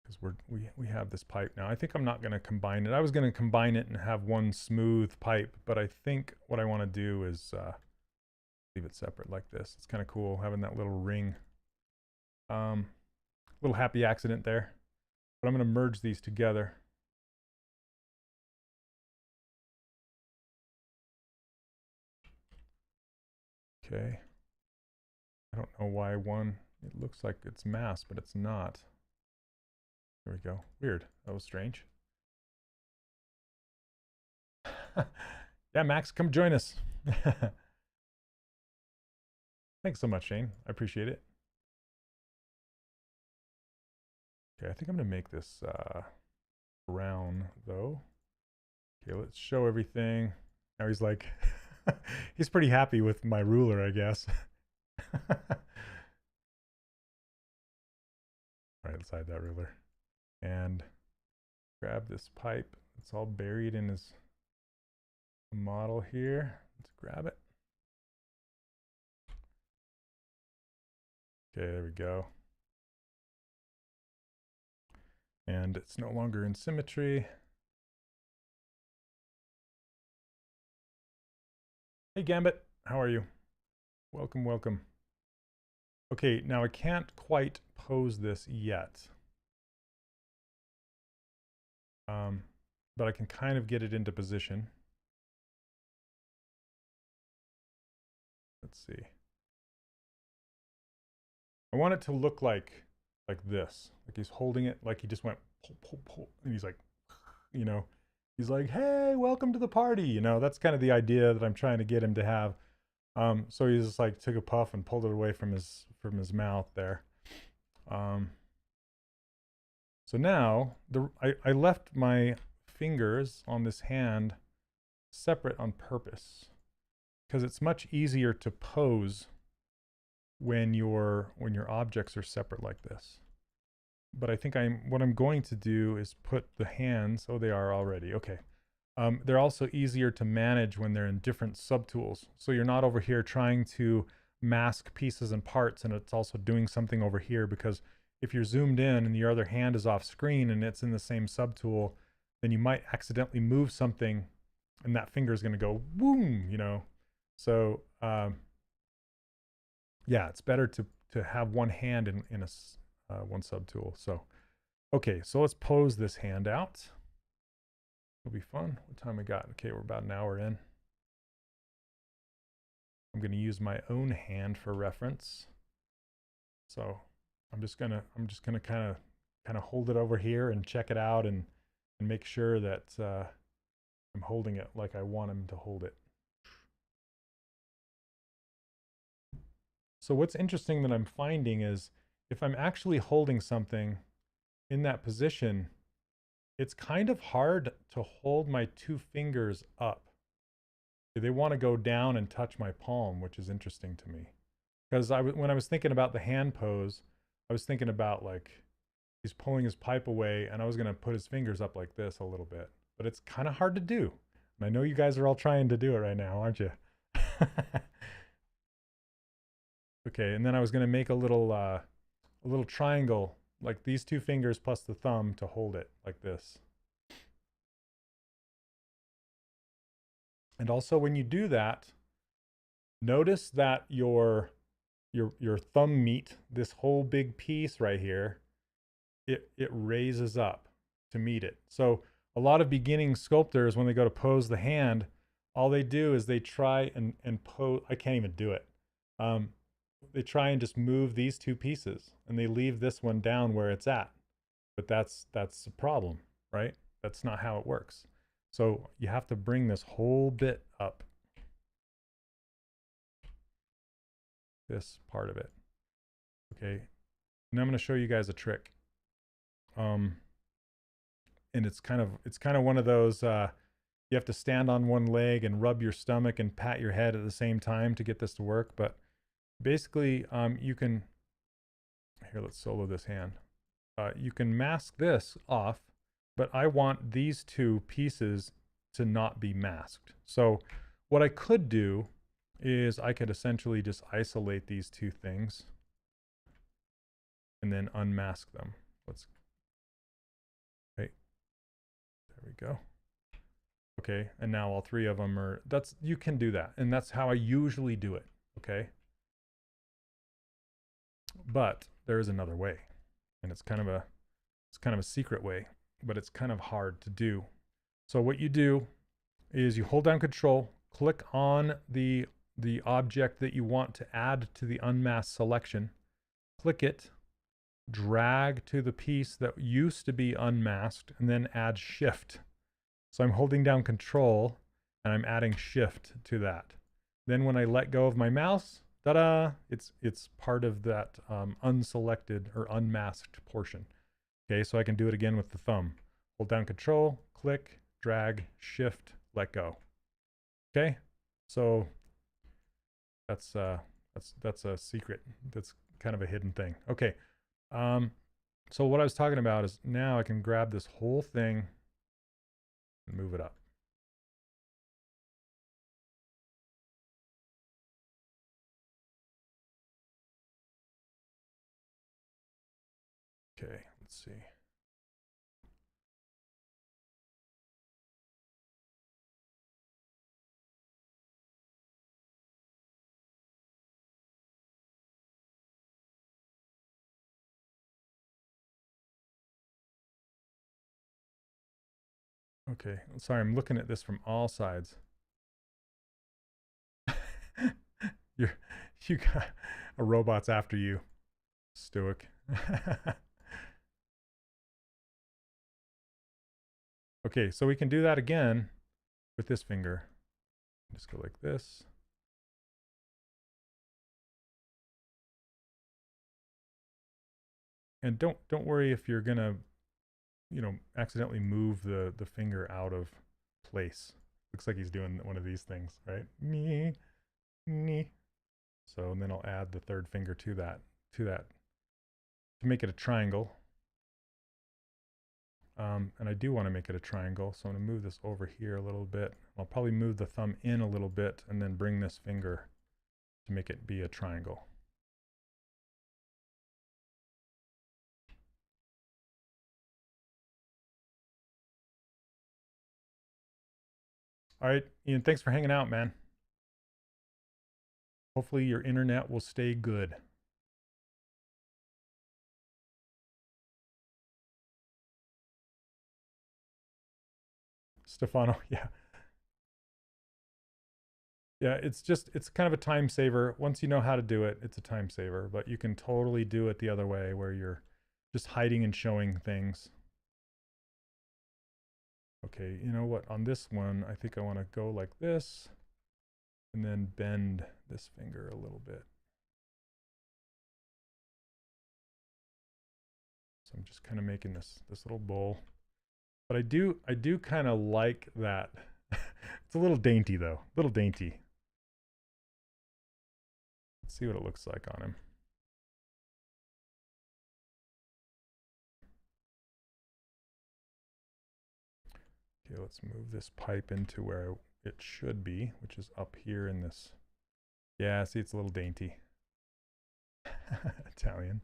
because we have this pipe now. I think I'm not going to combine it. I was going to combine it and have one smooth pipe, but I think what I want to do is leave it separate like this. It's kind of cool having that little ring. Little happy accident there. But I'm going to merge these together. Okay. I don't know why one, it looks like it's masked, but it's not. There we go. Weird. That was strange. Yeah, Max, come join us. Thanks so much, Shane. I appreciate it. Okay, I think I'm going to make this brown, though. Okay, let's show everything. Now he's like, he's pretty happy with my ruler, I guess. All right, let's hide that ruler. And grab this pipe. It's all buried in his model here. Let's grab it. Okay, there we go. And it's no longer in symmetry. Hey Gambit, how are you? Welcome, welcome. Okay, now I can't quite pose this yet. But I can kind of get it into position. Let's see. I want it to look like this. Like he's holding it, like he just went pull, pull, pull, and he's like, you know, he's like, hey, welcome to the party. You know, that's kind of the idea that I'm trying to get him to have. So he just like took a puff and pulled it away from his mouth there. So now I left my fingers on this hand separate on purpose because it's much easier to pose when your objects are separate like this. But I think what I'm going to do is put the hands, oh, they are already, okay. They're also easier to manage when they're in different subtools. So you're not over here trying to mask pieces and parts and it's also doing something over here, because if you're zoomed in and your other hand is off screen and it's in the same subtool, then you might accidentally move something and that finger is going to go boom, you know. So yeah, it's better to have one hand in a one subtool. So okay, so let's pose this hand out. It'll be fun. What time we got? Okay, we're about an hour in. I'm going to use my own hand for reference. So I'm just gonna kind of hold it over here and check it out and make sure that I'm holding it like I want him to hold it. So what's interesting that I'm finding is if I'm actually holding something in that position, it's kind of hard to hold my two fingers up. They want to go down and touch my palm, which is interesting to me. Because when I was thinking about the hand pose, I was thinking about like he's pulling his pipe away and I was going to put his fingers up like this a little bit. But it's kind of hard to do. And I know you guys are all trying to do it right now, aren't you? Okay, and then I was going to make a little triangle, like these two fingers plus the thumb to hold it like this. And also when you do that, notice that your thumb meat, this whole big piece right here, it raises up to meet it. So a lot of beginning sculptors, when they go to pose the hand, all they do is they try and pose. I can't even do it. They try and just move these two pieces and they leave this one down where it's at. But that's a problem, right? That's not how it works. So you have to bring this whole bit up. This part of it. Okay. And I'm going to show you guys a trick. And it's kind of one of those you have to stand on one leg and rub your stomach and pat your head at the same time to get this to work, but basically, you can, here, let's solo this hand. You can mask this off, but I want these two pieces to not be masked. So what I could do is I could essentially just isolate these two things and then unmask them. Okay, there we go. Okay, and now all three of them are, you can do that. And that's how I usually do it, okay? But there is another way, and it's kind of a secret way, but it's kind of hard to do. So what you do is you hold down Control, click on the object that you want to add to the unmasked selection, click it, drag to the piece that used to be unmasked, and then add Shift. So I'm holding down Control and I'm adding Shift to that. Then when I let go of my mouse, ta-da, it's part of that unselected or unmasked portion. Okay, so I can do it again with the thumb. Hold down Control, click, drag, Shift, let go. Okay, so that's a secret. That's kind of a hidden thing. Okay, so what I was talking about is now I can grab this whole thing and move it up. Okay, let's see. Okay, sorry, I'm looking at this from all sides. You got a robot's after you, Stoic. Okay, so we can do that again with this finger. Just go like this. And don't worry if you're gonna, accidentally move the finger out of place. Looks like he's doing one of these things, right? Me. So and then I'll add the third finger to that to make it a triangle. And I do want to make it a triangle, so I'm going to move this over here a little bit. I'll probably move the thumb in a little bit and then bring this finger to make it be a triangle. All right, Ian, thanks for hanging out, man. Hopefully your internet will stay good. Stefano, yeah. Yeah, it's kind of a time saver. Once you know how to do it, it's a time saver, but you can totally do it the other way where you're just hiding and showing things. Okay, you know what? On this one, I think I want to go like this and then bend this finger a little bit. So I'm just kind of making this little bowl. But I do kind of like that. It's a little dainty though, a little dainty. Let's see what it looks like on him. Okay, let's move this pipe into where it should be, which is up here in this. Yeah, see, it's a little dainty. Italian.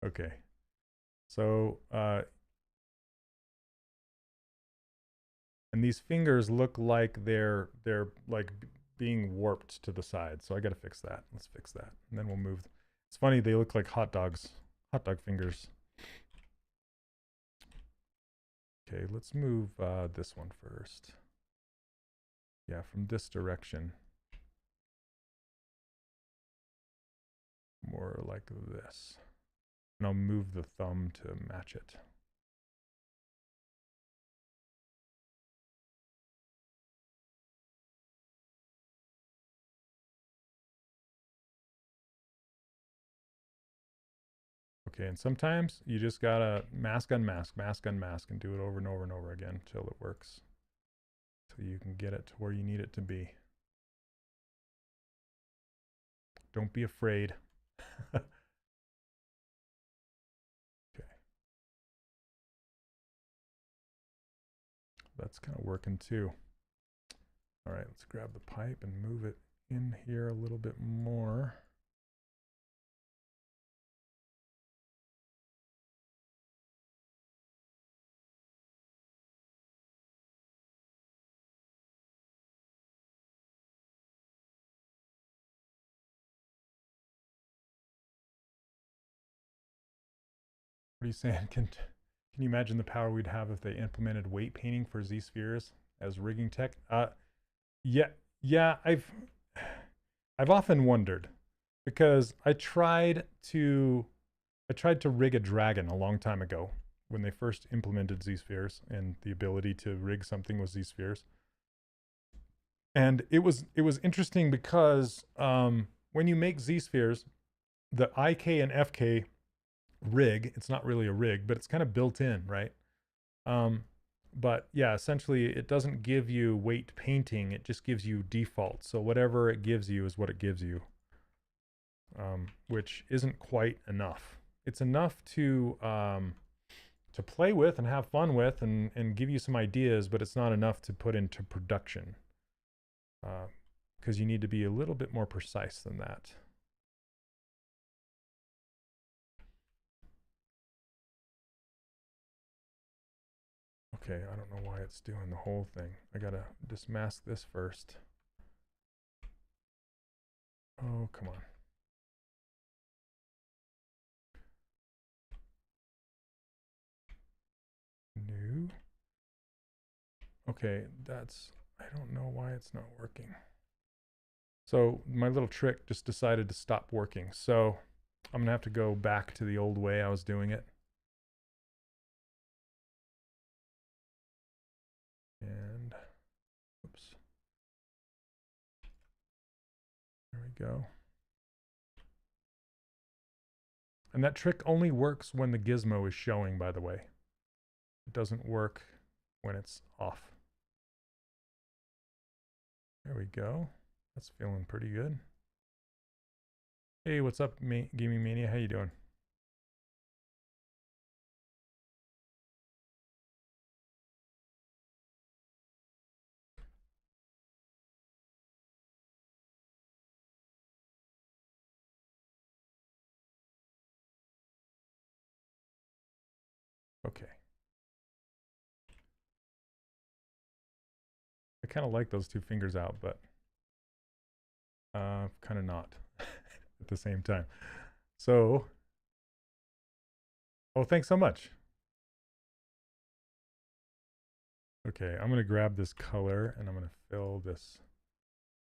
Okay. So, and these fingers look like they're like being warped to the side. So I got to fix that. Let's fix that. And then we'll move. It's funny, they look like hot dog fingers. Okay, let's move this one first. Yeah, from this direction. More like this. And I'll move the thumb to match it. Okay, and sometimes you just gotta mask, unmask, mask, unmask, and do it over and over and over again until it works. Till you can get it to where you need it to be. Don't be afraid. Okay. That's kind of working too. All right, let's grab the pipe and move it in here a little bit more. What are you saying? Can you imagine the power we'd have if they implemented weight painting for Z spheres as rigging tech? Yeah, I've often wondered, because I tried to rig a dragon a long time ago when they first implemented Z spheres and the ability to rig something with Z spheres. And it was interesting because when you make Z spheres, the IK and FK rig, it's not really a rig, but it's kind of built in, right? But yeah, essentially it doesn't give you weight painting, it just gives you default. So whatever it gives you is what it gives you, which isn't quite enough. It's enough to play with and have fun with and give you some ideas, but it's not enough to put into production, because you need to be a little bit more precise than that. Okay, I don't know why it's doing the whole thing. I gotta just mask this first. Oh, come on. New. Okay, I don't know why it's not working. So my little trick just decided to stop working. So I'm gonna have to go back to the old way I was doing it. And, oops. There we go. And that trick only works when the gizmo is showing, by the way. It doesn't work when it's off. There we go. That's feeling pretty good. Hey, what's up, Gaming Mania? How you doing? Okay. I kind of like those two fingers out, but kind of not at the same time. So, oh, thanks so much. Okay, I'm going to grab this color and I'm going to fill this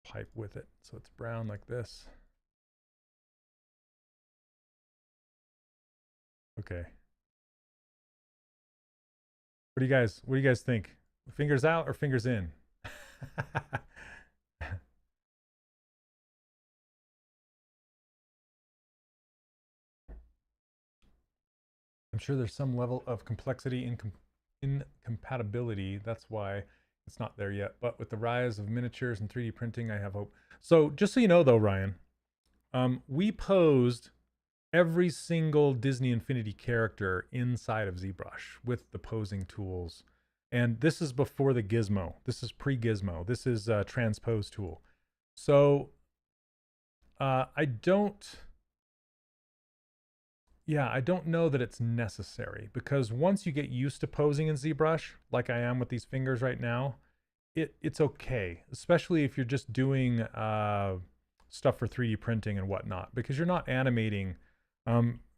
pipe with it so it's brown like this. Okay. What do you guys think? Fingers out or fingers in? I'm sure there's some level of complexity incompatibility. That's why it's not there yet. But with the rise of miniatures and 3D printing, I have hope. So just so you know, though, Ryan, we posed every single Disney Infinity character inside of ZBrush with the posing tools. And this is before the gizmo. This is pre-gizmo. This is a transpose tool. So I don't know that it's necessary, because once you get used to posing in ZBrush, like I am with these fingers right now, it's okay, especially if you're just doing stuff for 3D printing and whatnot, because you're not animating.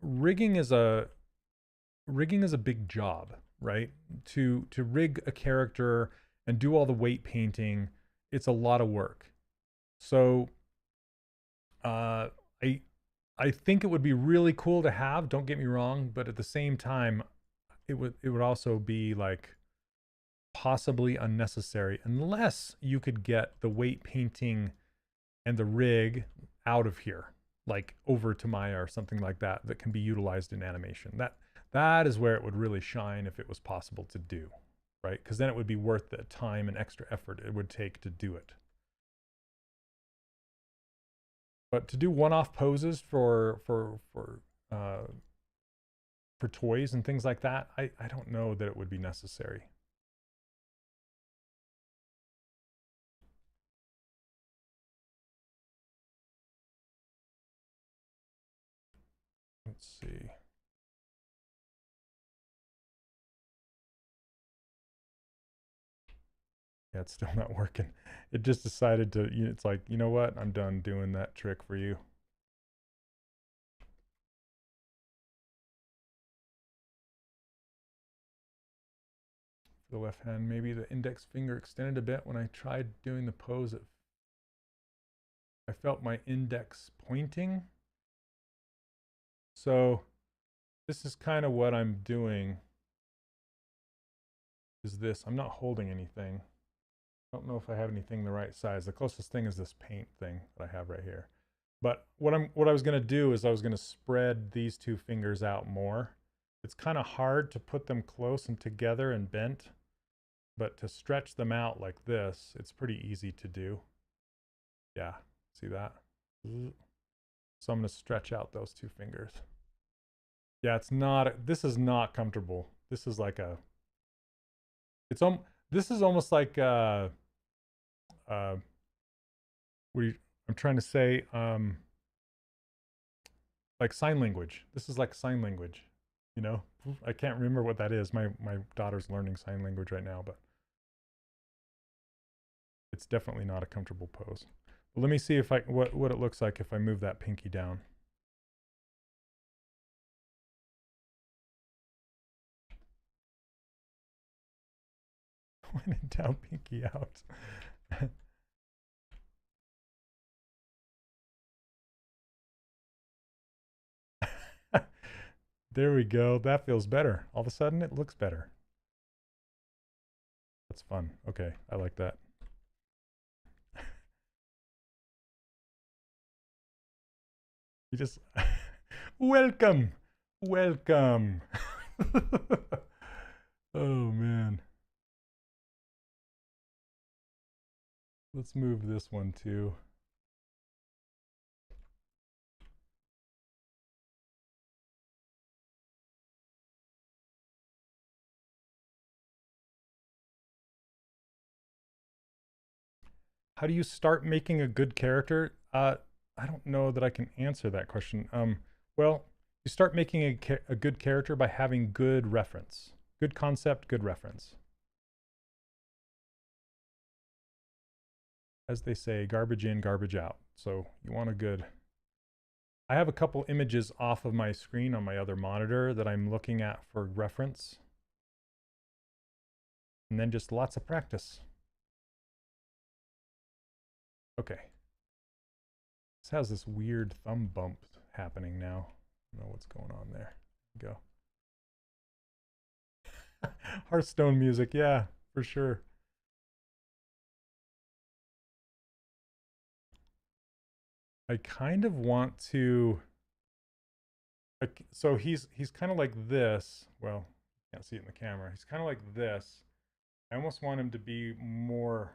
Rigging is a big job, right? To rig a character and do all the weight painting, it's a lot of work. So I think it would be really cool to have, don't get me wrong, but at the same time, it would also be like possibly unnecessary, unless you could get the weight painting and the rig out of here, like over to Maya or something like that, that can be utilized in animation. That is where it would really shine if it was possible to do, right? Because then it would be worth the time and extra effort it would take to do it. But to do one-off poses for toys and things like that, I don't know that it would be necessary. Let's see. Yeah, it's still not working. It just decided to, it's like, you know what? I'm done doing that trick for you. For the left hand, maybe the index finger extended a bit when I tried doing the pose. I felt my index pointing. So this is kind of what I'm doing. Is this, I'm not holding anything. I don't know if I have anything the right size. The closest thing is this paint thing that I have right here. But what I was going to do is I was going to spread these two fingers out more. It's kind of hard to put them close and together and bent, but to stretch them out like this, it's pretty easy to do. Yeah, see that? So I'm going to stretch out those two fingers. Yeah, it's not, this is not comfortable. This is like a, this is almost like I'm trying to say, like sign language. This is like sign language, you know? I can't remember what that is. My daughter's learning sign language right now, but it's definitely not a comfortable pose. But let me see if what it looks like if I move that pinky down. When in down, pinky out. There we go. That feels better. All of a sudden, it looks better. That's fun. Okay, I like that. You just welcome. Oh man. Let's move this one too. How do you start making a good character? I don't know that I can answer that question. Well, you start making a good character by having good reference. Good concept, good reference. As they say, garbage in, garbage out. So you want a good... I have a couple images off of my screen on my other monitor that I'm looking at for reference. And then just lots of practice. Okay. This has this weird thumb bump happening now. I don't know what's going on there. Go. Hearthstone music, yeah, for sure. I kind of want to, like, so he's kind of like this. Well, you can't see it in the camera. He's kind of like this. I almost want him to be more,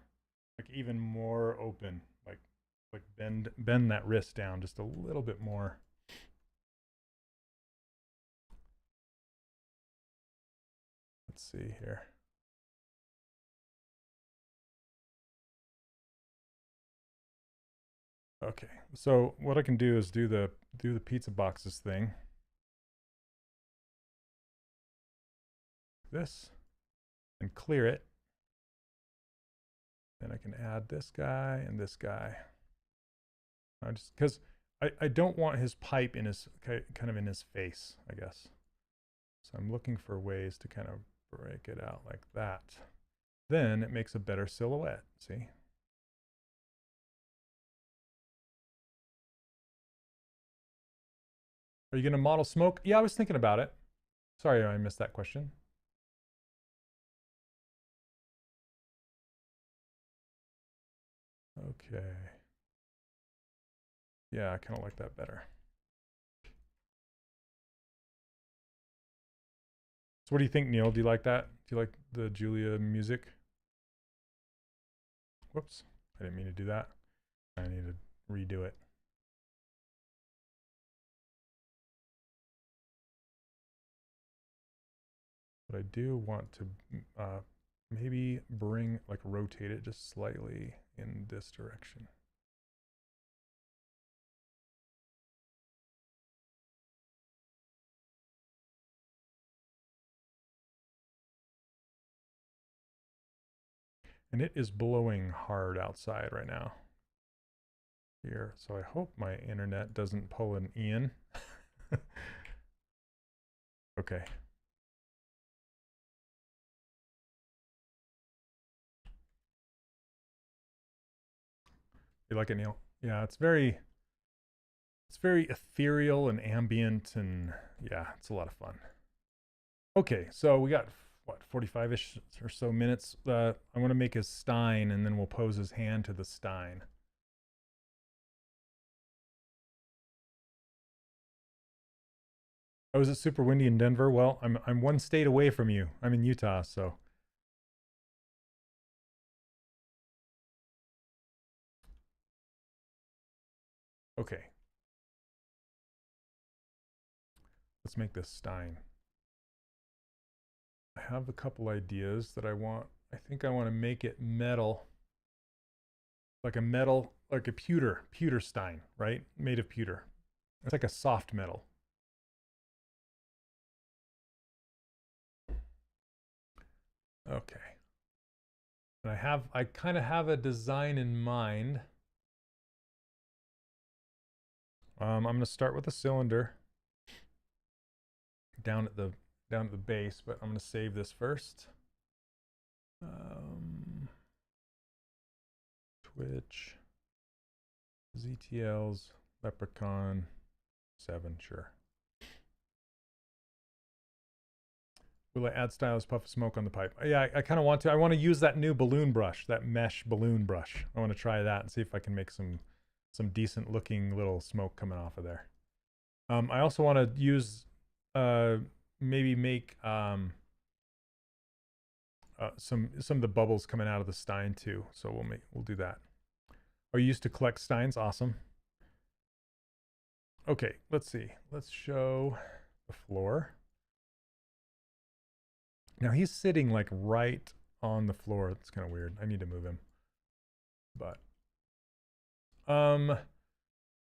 like even more open, like bend that wrist down just a little bit more. Let's see here. Okay, so what I can do is do the pizza boxes thing. This and clear it. Then I can add this guy and this guy. I just because I don't want his pipe in his kind of in his face, I guess. So I'm looking for ways to kind of break it out like that. Then it makes a better silhouette. See? Are you going to model smoke? Yeah, I was thinking about it. Sorry, I missed that question. Okay. Yeah, I kind of like that better. So what do you think, Neil? Do you like that? Do you like the Julia music? Whoops. I didn't mean to do that. I need to redo it. but I do want to maybe bring, like, rotate it just slightly in this direction. And it is blowing hard outside right now here, so I hope my internet doesn't pull an Ian. Okay. You like it, Neil? Yeah, it's very ethereal and ambient, and yeah, it's a lot of fun. Okay, so we got, what, 45-ish or so minutes. I want to make his stein, and then we'll pose his hand to the stein. Oh, is it super windy in Denver? Well, I'm one state away from you. I'm in Utah, so. Okay. Let's make this stein. I have a couple ideas that I want. I think I want to make it metal. Like a pewter stein, right? Made of pewter. It's like a soft metal. Okay. And I kind of have a design in mind. I'm going to start with a cylinder down at the base, but I'm going to save this first. Twitch, ZTLs, Leprechaun, 7, sure. Will I add stylized puff of smoke on the pipe? Yeah, I kind of want to. I want to use that new balloon brush, that mesh balloon brush. I want to try that and see if I can make some decent looking little smoke coming off of there. I also want to use, maybe make some of the bubbles coming out of the stein too. So we'll do that. Are you used to collect steins? Awesome. Okay, let's see. Let's show the floor. Now he's sitting like right on the floor. That's kind of weird. I need to move him. But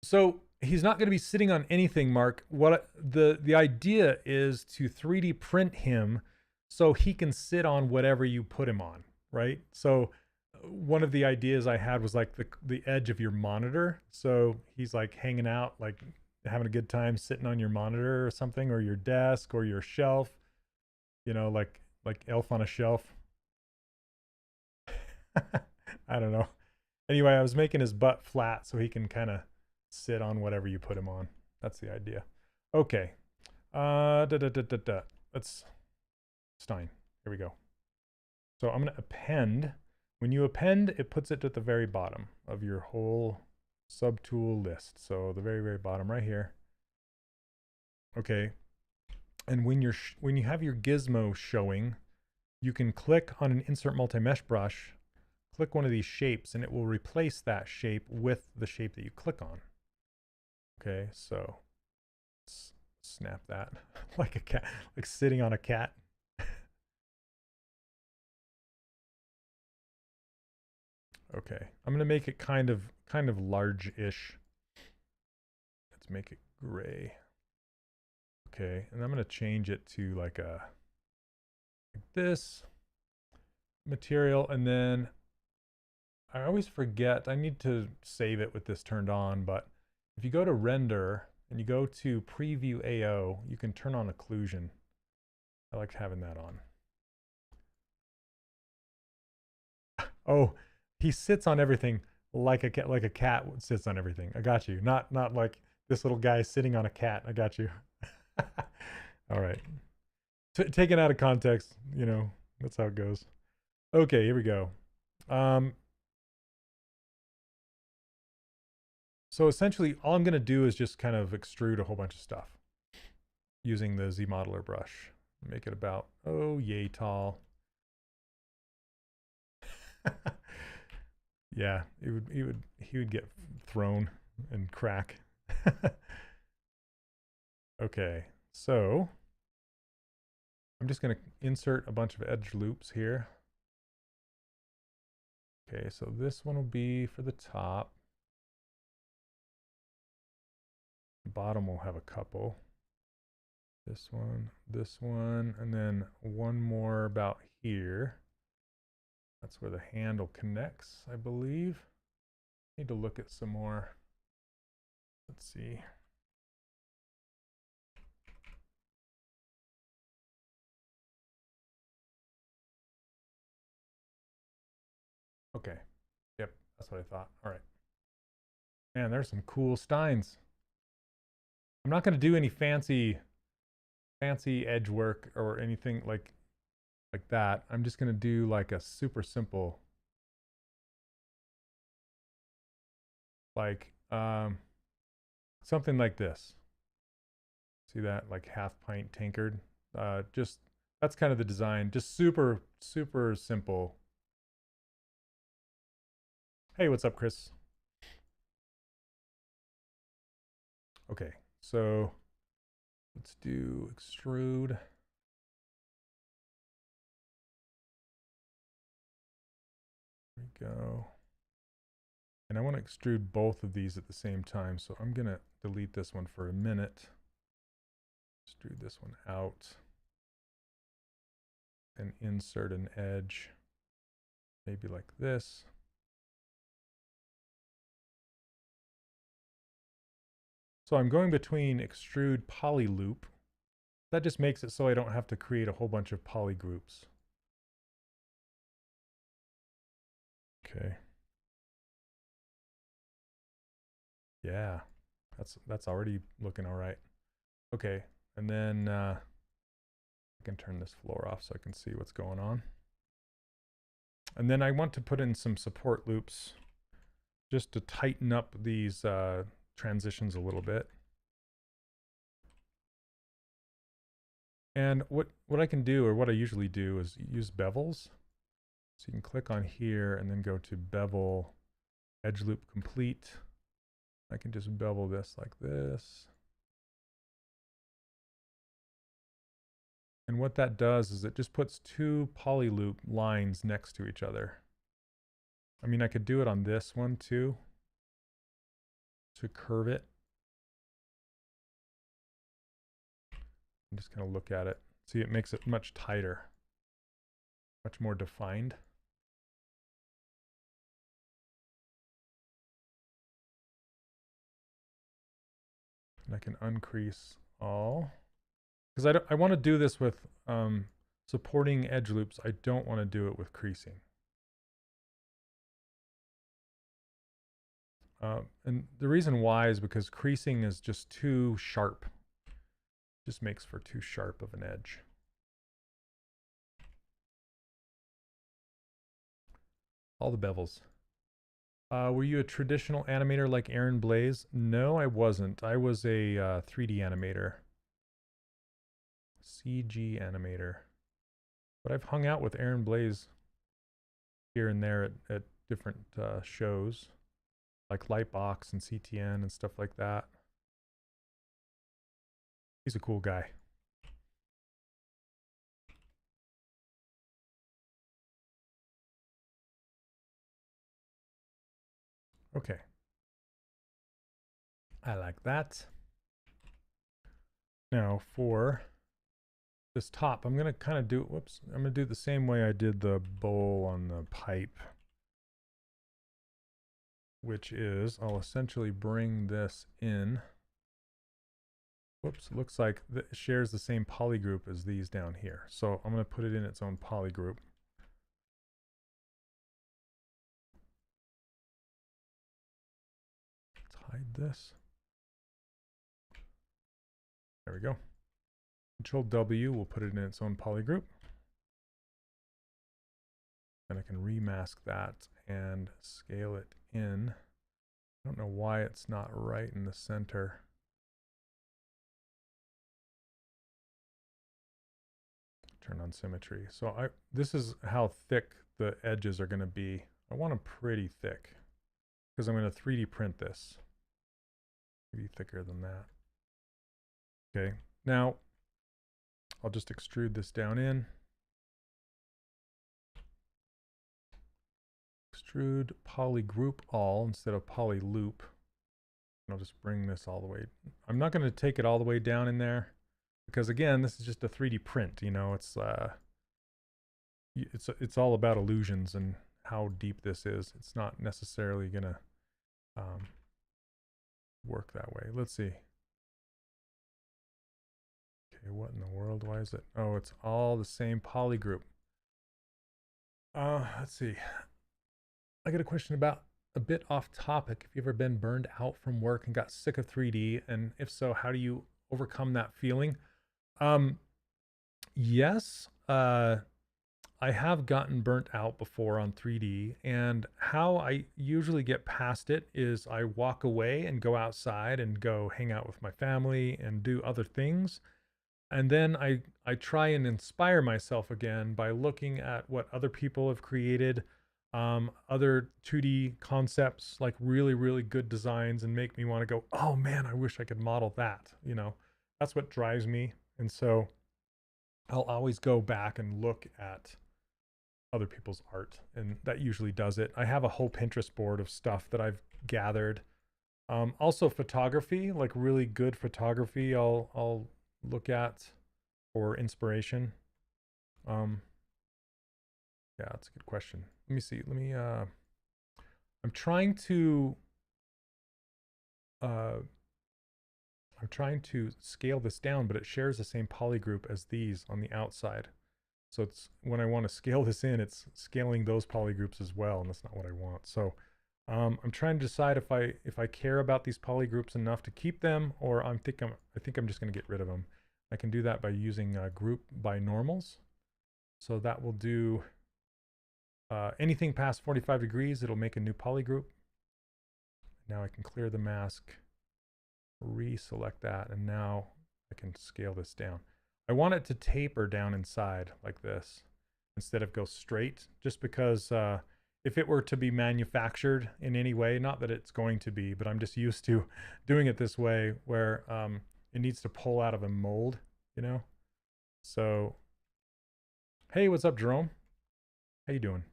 so he's not going to be sitting on anything, Mark. What the idea is to 3D print him so he can sit on whatever you put him on, right? So one of the ideas I had was like the edge of your monitor. So he's like hanging out, like having a good time sitting on your monitor or something, or your desk or your shelf, you know, like Elf on a Shelf. I don't know. Anyway, I was making his butt flat so he can kind of sit on whatever you put him on. That's the idea. Okay. Let's stein. Here we go. So I'm going to append. When you append, it puts it at the very bottom of your whole subtool list. So the very, very bottom right here. Okay. And when you have your gizmo showing, you can click on an insert multi-mesh brush, click one of these shapes, and it will replace that shape with the shape that you click on. Okay, so snap that like a cat, like sitting on a cat. Okay, I'm gonna make it kind of large-ish. Let's make it gray. Okay, and I'm gonna change it to like this material, and then I always forget, I need to save it with this turned on, but if you go to render and you go to preview AO, you can turn on occlusion. I like having that on. Oh, he sits on everything like a cat sits on everything. I got you. Not like this little guy sitting on a cat. I got you. All right. Taken out of context, you know, that's how it goes. Okay, here we go. So essentially, all I'm going to do is just kind of extrude a whole bunch of stuff using the Z modeler brush. Make it about, oh, yay tall. Yeah, he would get thrown and crack. Okay, so I'm just going to insert a bunch of edge loops here. Okay, so this one will be for the top. The bottom will have a couple. This one, and then one more about here. That's where the handle connects, I believe. Need to look at some more. Let's see. Okay. Yep, that's what I thought. All right. Man, there's some cool steins. I'm not going to do any fancy edge work or anything like that. I'm just going to do like a super simple, like something like this. See that, like half pint tankard. Just that's kind of the design. Just super simple. Hey, what's up, Chris? Okay, so let's do extrude. There we go. And I want to extrude both of these at the same time, so I'm going to delete this one for a minute. Extrude this one out. And insert an edge, maybe like this. So I'm going between extrude poly loop. That just makes it so I don't have to create a whole bunch of poly groups. Okay. Yeah, that's already looking all right. Okay, and then I can turn this floor off so I can see what's going on. And then I want to put in some support loops just to tighten up these transitions a little bit. And what I can do, or what I usually do, is use bevels. So you can click on here and then go to bevel, edge loop complete. I can just bevel this like this. And what that does is it just puts two poly loop lines next to each other. I mean, I could do it on this one too, to curve it. I'm just going to look at it. See, it makes it much tighter, much more defined. And I can uncrease all. Because I want to do this with supporting edge loops. I don't want to do it with creasing. And the reason why is because creasing is just too sharp. Just makes for too sharp of an edge. All the bevels. Were you a traditional animator like Aaron Blaze? No, I wasn't. I was a 3D animator. CG animator. But I've hung out with Aaron Blaze here and there at different shows, like Lightbox and CTN and stuff like that. He's a cool guy. Okay. I like that. Now for this top, I'm going to kind of do, whoops, I'm going to do the same way I did the bowl on the pipe, which is I'll essentially bring this in. Whoops, looks like it shares the same poly group as these down here. So I'm going to put it in its own poly group. Let's hide this. There we go. Control W will put it in its own poly group. And I can remask that and scale it in. I don't know why it's not right in the center. Turn on symmetry. So this is how thick the edges are going to be. I want them pretty thick because I'm going to 3D print this. Maybe thicker than that. Okay. Now, I'll just extrude this down in. Extrude polygroup all instead of polyloop. And I'll just bring this all the way. I'm not going to take it all the way down in there because again, this is just a 3D print. You know, it's all about illusions and how deep this is. It's not necessarily going to work that way. Let's see. Okay, what in the world? Why is it? Oh, it's all the same polygroup. Let's see. I got a question about a bit off topic. Have you ever been burned out from work and got sick of 3D? And if so, how do you overcome that feeling? Yes, I have gotten burnt out before on 3D, and how I usually get past it is I walk away and go outside and go hang out with my family and do other things. And then I try and inspire myself again by looking at what other people have created, other 2D concepts, like really, really good designs, and make me want to go, oh man, I wish I could model that. You know, that's what drives me. And so I'll always go back and look at other people's art, and that usually does it. I have a whole Pinterest board of stuff that I've gathered. Also photography, like really good photography, I'll look at for inspiration. Yeah, that's a good question. Let me see. I'm trying to scale this down, but it shares the same polygroup as these on the outside. So it's when I want to scale this in, it's scaling those polygroups as well, and that's not what I want. So I'm trying to decide if I care about these polygroups enough to keep them, or I think I'm just going to get rid of them. I can do that by using group by normals. So that will do anything past 45 degrees, it'll make a new polygroup. Now I can clear the mask, reselect that, and now I can scale this down. I want it to taper down inside like this instead of go straight, just because if it were to be manufactured in any way, not that it's going to be, but I'm just used to doing it this way where it needs to pull out of a mold, you know? So, hey, what's up, Jerome? How you doing?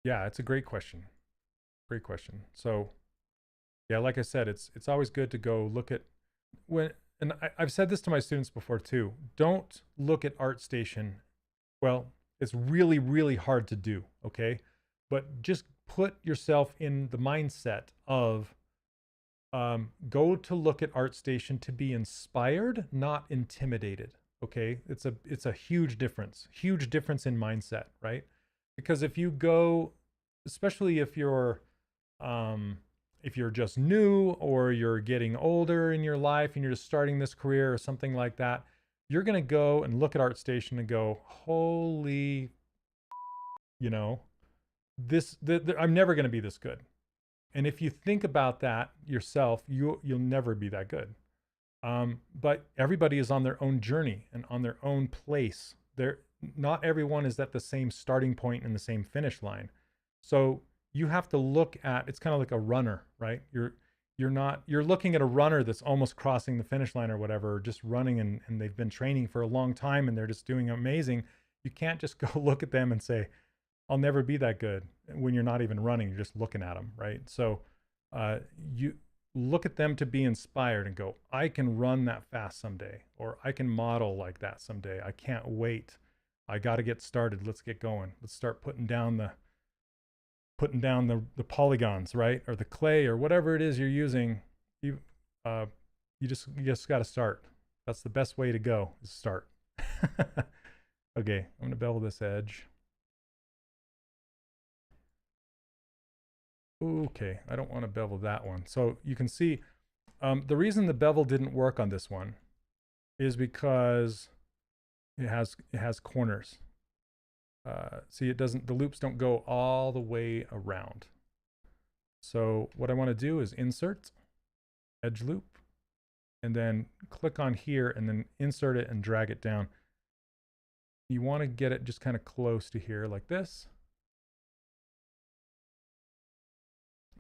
Yeah, it's a great question. Great question. So, yeah, like I said, it's always good to go look at and I've said this to my students before too. Don't look at ArtStation. Well, it's really, really hard to do, okay? But just put yourself in the mindset of go to look at ArtStation to be inspired, not intimidated, okay? It's a huge difference in mindset, right? Because if you go, especially if you're just new or you're getting older in your life and you're just starting this career or something like that, you're going to go and look at ArtStation and go, holy, you know, I'm never going to be this good. And if you think about that yourself, you'll never be that good. But everybody is on their own journey and on their own place. Not everyone is at the same starting point and the same finish line. So you have to look at, it's kind of like a runner, right? You're looking at a runner that's almost crossing the finish line or whatever, or just running and they've been training for a long time and they're just doing amazing. You can't just go look at them and say, I'll never be that good when you're not even running, you're just looking at them, right? So you look at them to be inspired and go, I can run that fast someday, or I can model like that someday. I can't wait. I got to get started. Let's get going. Let's start putting down the polygons, right? Or the clay or whatever it is you're using. You just got to start. That's the best way to go, is start. Okay, I'm going to bevel this edge. Okay, I don't want to bevel that one. So you can see the reason the bevel didn't work on this one is because it has corners. See, the loops don't go all the way around. So what I want to do is insert, edge loop, and then click on here and then insert it and drag it down. You want to get it just kind of close to here like this.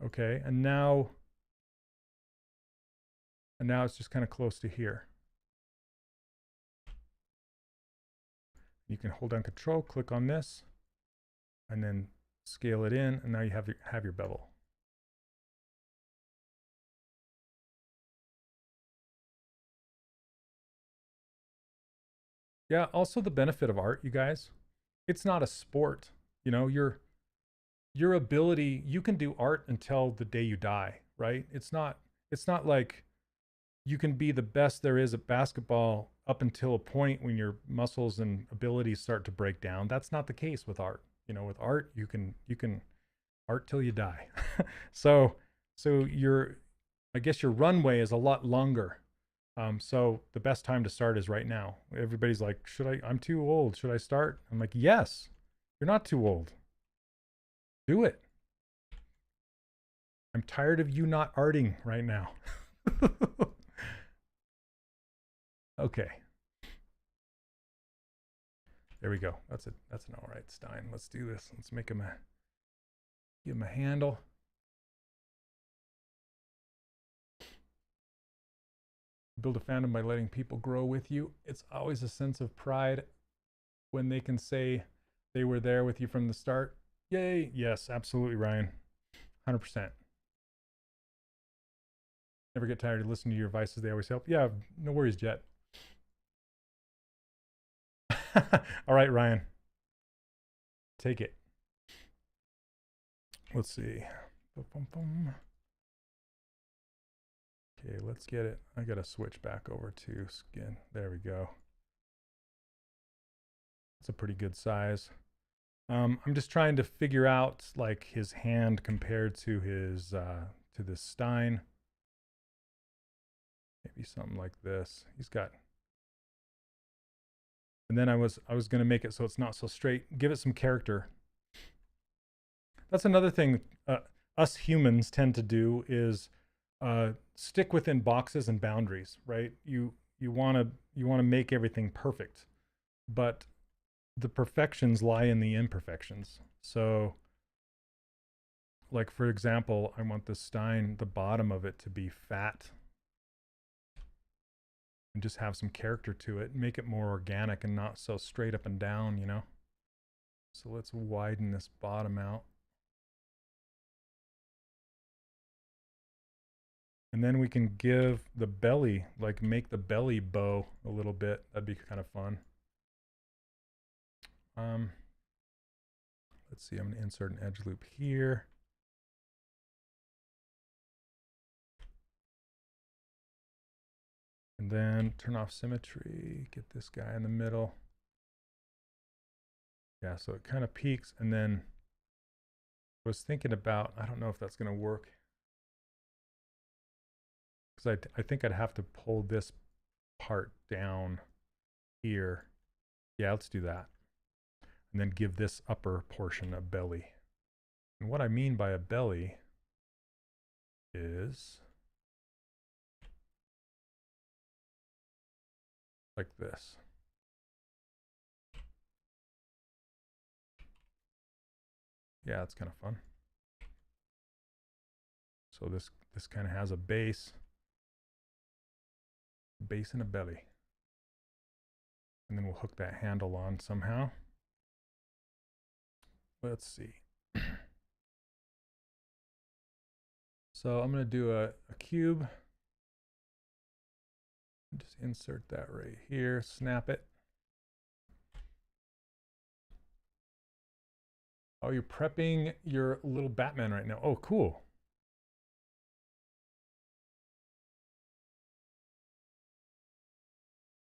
Okay, and now And now it's just kind of close to here. You can hold down Control, click on this, and then scale it in, and now you have your bevel. Yeah, also the benefit of art, you guys, it's not a sport. You know, your ability, you can do art until the day you die, right? It's not like you can be the best there is at basketball up until a point when your muscles and abilities start to break down. That's not the case with art. You know, with art, you can art till you die. so I guess your runway is a lot longer. So the best time to start is right now. Everybody's like, I'm too old. Should I start? I'm like, yes, you're not too old. Do it. I'm tired of you not arting right now. Okay. There we go. That's an all right stein. Let's do this. Let's give him a handle. Build a fandom by letting people grow with you. It's always a sense of pride when they can say they were there with you from the start. Yay. Yes, absolutely, Ryan. 100%. Never get tired of listening to your advices. They always help. Yeah, no worries, Jet. All right, Ryan. Take it. Let's see. Okay, let's get it. I got to switch back over to skin. There we go. It's a pretty good size. I'm just trying to figure out like his hand compared to his to this stein. Maybe something like this. He's got. And then I was going to make it so it's not so straight. Give it some character. That's another thing us humans tend to do is stick within boxes and boundaries, right? You want to make everything perfect, but the perfections lie in the imperfections. So, like for example, I want the stein, the bottom of it to be fat, and just have some character to it, make it more organic and not so straight up and down, you know? So let's widen this bottom out. And then we can give the belly, like make the belly bow a little bit. That'd be kind of fun. Let's see, I'm going to insert an edge loop here. And then turn off symmetry, get this guy in the middle. Yeah, so it kind of peaks, and then I was thinking about, I don't know if that's going to work. Because I think I'd have to pull this part down here. Yeah, let's do that. And then give this upper portion a belly. And what I mean by a belly is like this. Yeah, it's kind of fun. So this kind of has a base and a belly. And then we'll hook that handle on somehow. Let's see. So I'm going to do a cube. Just insert that right here, snap it. Oh, you're prepping your little Batman right now. Oh, cool.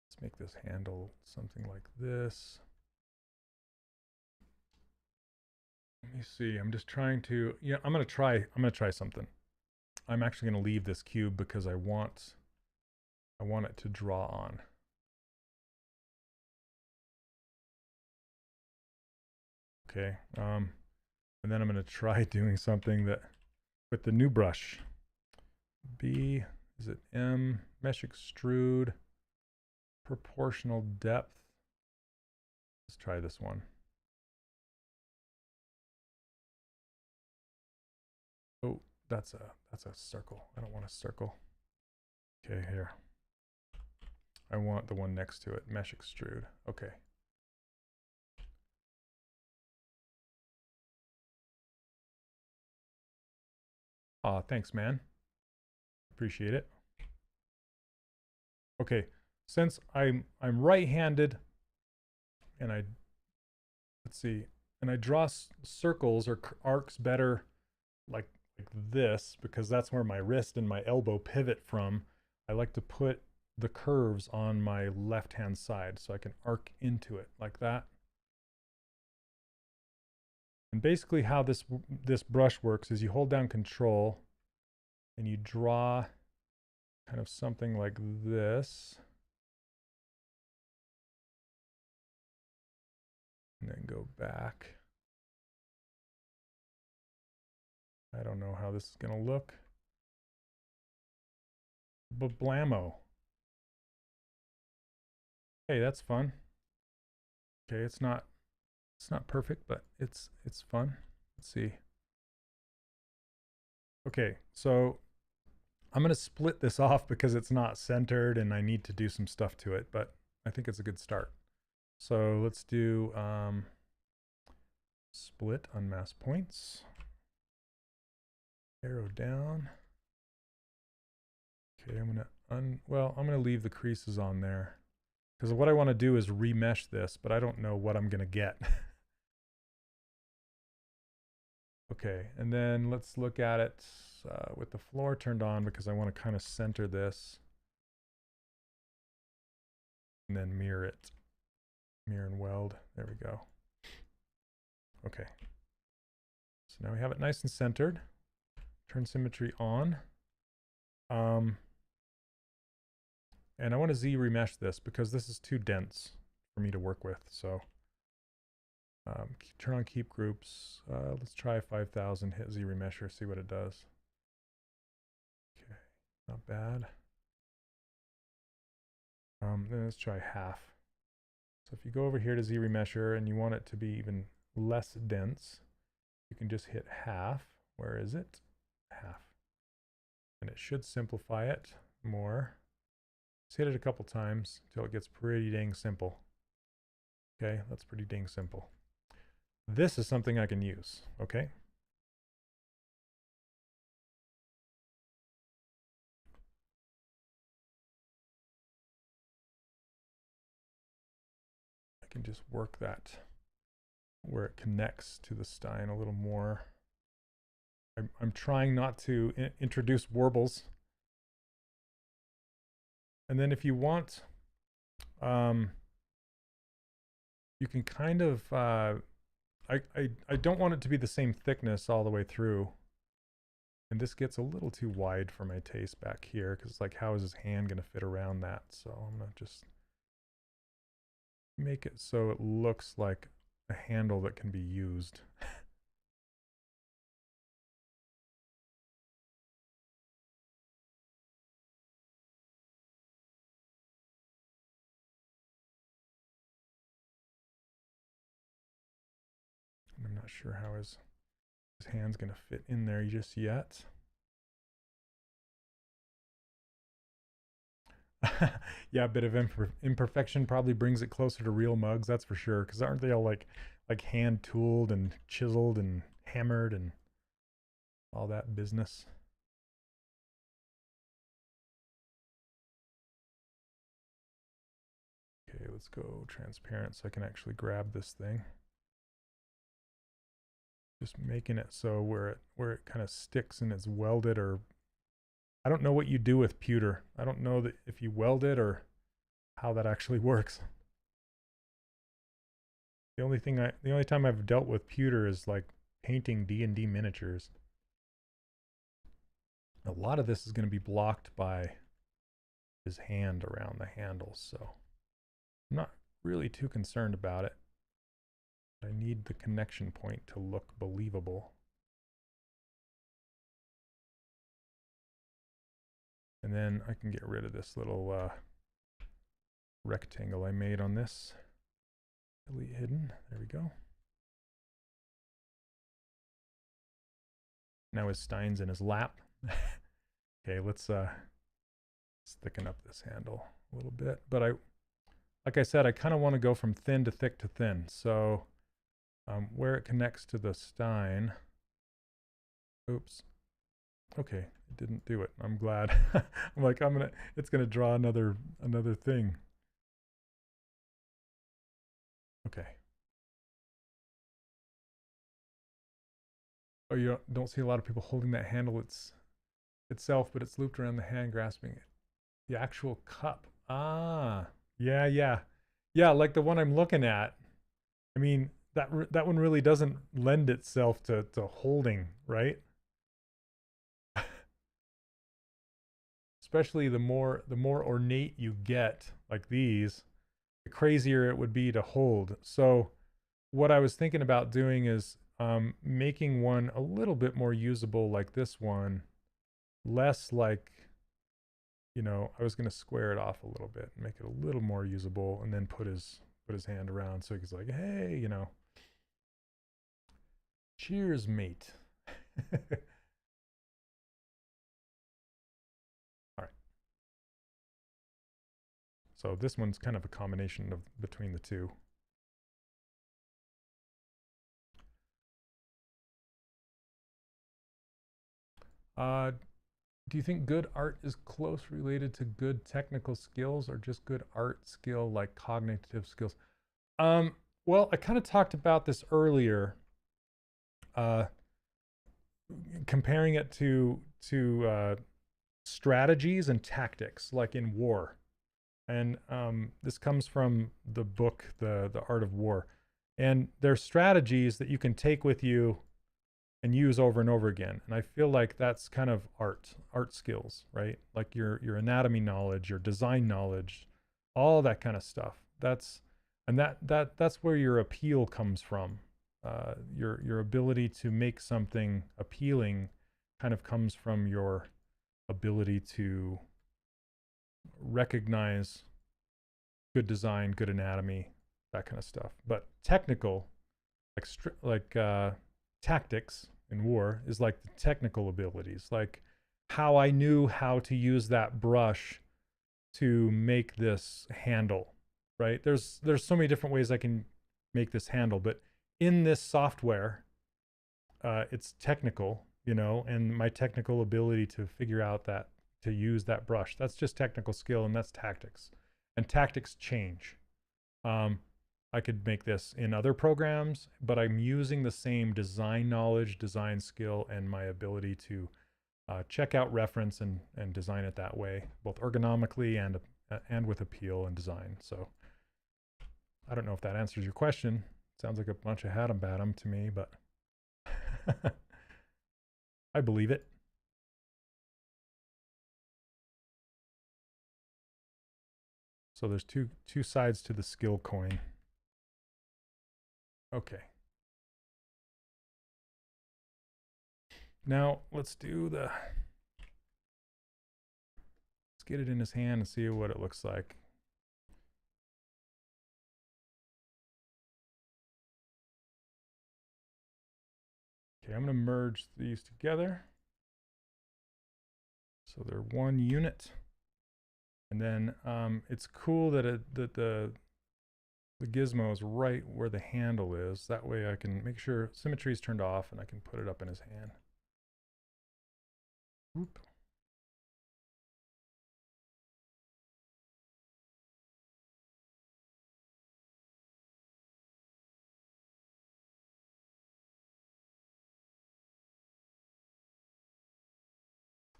Let's make this handle something like this. Let me see. I'm just trying to, yeah, I'm going to try something. I'm actually going to leave this cube because I want it to draw on. Okay. And then I'm going to try doing something that with the new brush. B, is it M? Mesh extrude, proportional depth. Let's try this one. Oh, that's a circle. I don't want a circle. Okay, here. I want the one next to it, mesh extrude. Okay. Thanks, man. Appreciate it. Okay, since I'm right-handed, and let's see, and I draw circles or arcs better like this, because that's where my wrist and my elbow pivot from. I like to put the curves on my left-hand side so I can arc into it like that. And basically how this brush works is you hold down Control and you draw kind of something like this. And then go back. I don't know how this is going to look. But blammo. Hey, that's fun. Okay, it's not perfect, but it's fun. Let's see. Okay, so I'm going to split this off because it's not centered and I need to do some stuff to it, but I think it's a good start. So let's do split unmask points. Arrow down. Okay, I'm gonna leave the creases on there because what I want to do is remesh this, but I don't know what I'm gonna get. Okay, and then let's look at it with the floor turned on because I want to kind of center this and then mirror it. Mirror and weld. There we go. Okay. So now we have it nice and centered. Turn symmetry on. And I want to Z remesh this because this is too dense for me to work with. So turn on keep groups. Let's try 5000, hit Z remesher, see what it does. Okay, not bad. Then let's try half. So if you go over here to Z remesher and you want it to be even less dense, you can just hit half. Where is it? Half. And it should simplify it more. Just hit it a couple times until it gets pretty dang simple. Okay, that's pretty dang simple. This is something I can use, okay? I can just work that where it connects to the stein a little more. I'm trying not to introduce warbles. And then if you want, you can kind of, I don't want it to be the same thickness all the way through. And this gets a little too wide for my taste back here, because it's like, how is his hand going to fit around that? So I'm going to just make it so it looks like a handle that can be used. I'm not sure how his hand's going to fit in there just yet. Yeah, a bit of imperfection probably brings it closer to real mugs, that's for sure. Because aren't they all like hand tooled and chiseled and hammered and all that business? Okay, let's go transparent so I can actually grab this thing. Just making it so where it kind of sticks and it's welded, or I don't know what you do with pewter. I don't know that if you weld it or how that actually works. The only time I've dealt with pewter is like painting D&D miniatures. A lot of this is going to be blocked by his hand around the handles, so I'm not really too concerned about it. I need the connection point to look believable. And then I can get rid of this little rectangle I made on this. Delete hidden. There we go. Now his stein's in his lap. Okay, let's Let's thicken up this handle a little bit. But like I said, I kind of want to go from thin to thick to thin. So where it connects to the stein, oops. Okay, it didn't do it. I'm glad. I'm like, it's gonna draw another thing. Okay. Oh, you don't see a lot of people holding that handle itself, but it's looped around the hand grasping it. The actual cup. Ah, yeah. Yeah, like the one I'm looking at. I mean, that one really doesn't lend itself to holding, right? Especially the more ornate you get, like these, the crazier it would be to hold. So what I was thinking about doing is making one a little bit more usable, like this one, less like, you know, I was going to square it off a little bit, make it a little more usable, and then put his hand around so he's like, hey, you know, cheers, mate. All right. So this one's kind of a combination of between the two. Do you think good art is close related to good technical skills, or just good art skill like cognitive skills? Well, I kind of talked about this earlier, comparing it to strategies and tactics, like in war. And this comes from the book, The Art of War. And there's strategies that you can take with you and use over and over again. And I feel like that's kind of art skills, right? Like your anatomy knowledge, your design knowledge, all that kind of stuff. That's where your appeal comes from. Your ability to make something appealing kind of comes from your ability to recognize good design, good anatomy, that kind of stuff. But technical, like tactics in war, is like the technical abilities, like how I knew how to use that brush to make this handle, right? There's so many different ways I can make this handle, but in this software, it's technical, you know, and my technical ability to figure out that, to use that brush, that's just technical skill, and that's tactics. And tactics change. I could make this in other programs, but I'm using the same design knowledge, design skill, and my ability to check out reference and design it that way, both ergonomically and with appeal and design. So I don't know if that answers your question. Sounds like a bunch of Haddam to me, but I believe it. So there's two sides to the skill coin. Okay. Now let's get it in his hand and see what it looks like. Okay, I'm going to merge these together so they're one unit. And then it's cool that the gizmo is right where the handle is. That way I can make sure symmetry is turned off and I can put it up in his hand. Whoop.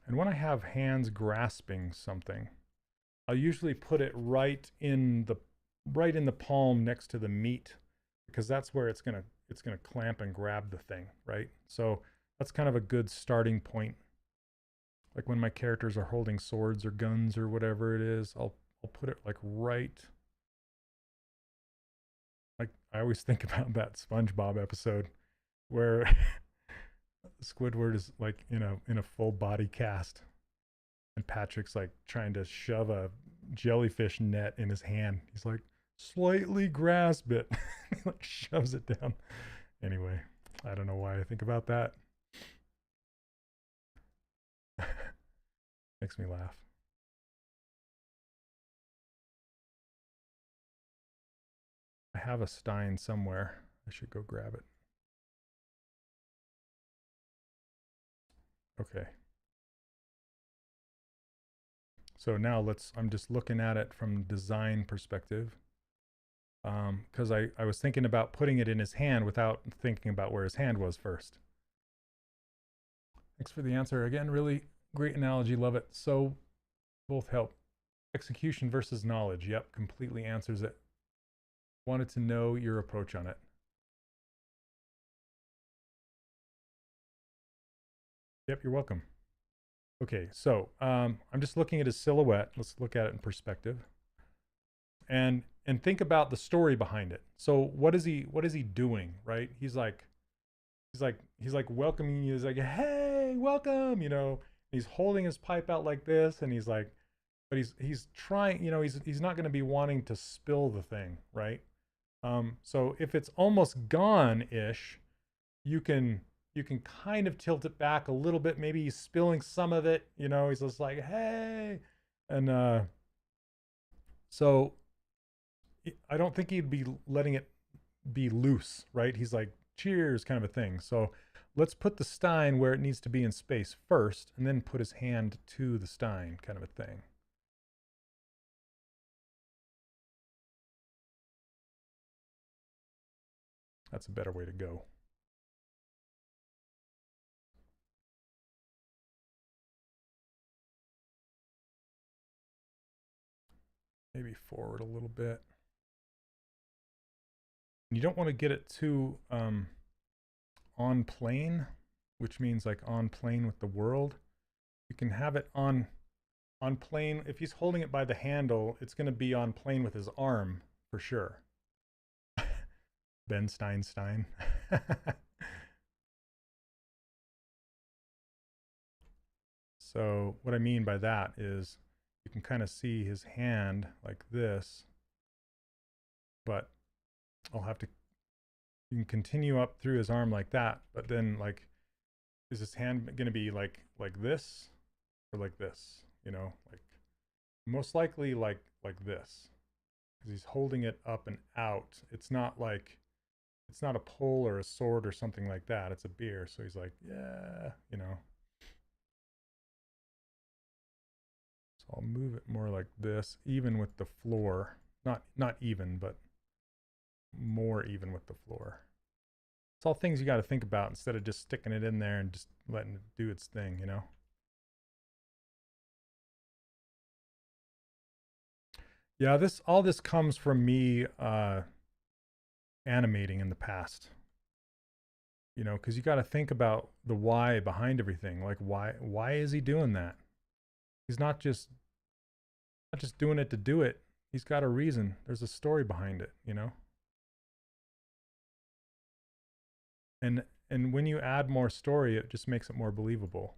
And when I have hands grasping something, I'll usually put it right in the palm next to the meat, because that's where it's gonna clamp and grab the thing, right? So that's kind of a good starting point. Like when my characters are holding swords or guns or whatever it is, I'll put it like right. Like I always think about that SpongeBob episode where Squidward is like in a full body cast, and Patrick's like trying to shove a jellyfish net in his hand. He's like, slightly grasp it. He like shoves it down. Anyway, I don't know why I think about that. Makes me laugh. I have a stein somewhere. I should go grab it. Okay. So now I'm just looking at it from design perspective. Because I was thinking about putting it in his hand without thinking about where his hand was first. Thanks for the answer. Again, really great analogy. Love it. So both help. Execution versus knowledge. Yep, completely answers it. Wanted to know your approach on it. Yep, you're welcome. Okay, so I'm just looking at his silhouette. Let's look at it in perspective. And think about the story behind it. So what is he doing, right? He's like welcoming you. He's like, hey, welcome, you know. He's holding his pipe out like this, and he's like, but he's trying, you know, he's not going to be wanting to spill the thing, right? So if it's almost gone-ish, you can kind of tilt it back a little bit. Maybe he's spilling some of it, you know. He's just like, hey, and so I don't think he'd be letting it be loose, right? He's like, cheers, kind of a thing. So let's put the stein where it needs to be in space first, and then put his hand to the stein, kind of a thing. That's a better way to go. Maybe forward a little bit. You don't want to get it too on plane, which means like on plane with the world. You can have it on plane. If he's holding it by the handle, it's going to be on plane with his arm for sure. Ben Stein. So what I mean by that is you can kind of see his hand like this, but I'll have to, you can continue up through his arm like that, but then like, is his hand going to be like this or like this, you know, like most likely like this, because he's holding it up and out. It's not like, it's not a pole or a sword or something like that. It's a beer. So he's like, yeah, you know. So I'll move it more like this, even with the floor. Not even, but more even with the floor. It's all things you got to think about instead of just sticking it in there and just letting it do its thing, you know? Yeah, all this comes from me animating in the past. You know, because you got to think about the why behind everything. Like, why is he doing that? He's not just doing it to do it. He's got a reason. There's a story behind it, you know? And when you add more story, it just makes it more believable.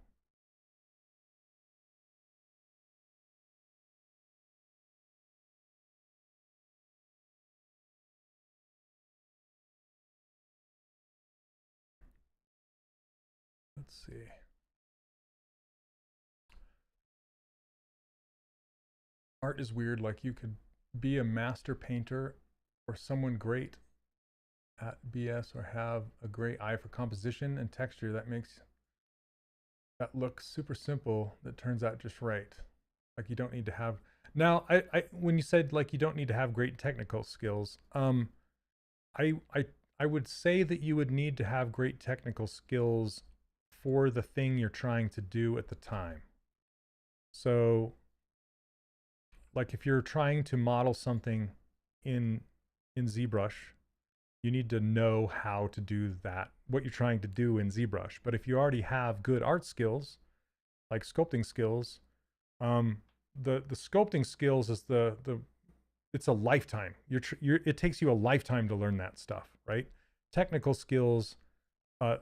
Let's see. Art is weird. Like you could be a master painter or someone great at BS or have a great eye for composition and texture that makes that look super simple that turns out just right. Like you don't need to have. Now, I when you said like you don't need to have great technical skills, I I would say that you would need to have great technical skills for the thing you're trying to do at the time. So like if you're trying to model something in ZBrush, you need to know how to do that, what you're trying to do in ZBrush. But if you already have good art skills, like sculpting skills, the sculpting skills is it's a lifetime. It takes you a lifetime to learn that stuff, right? Technical skills,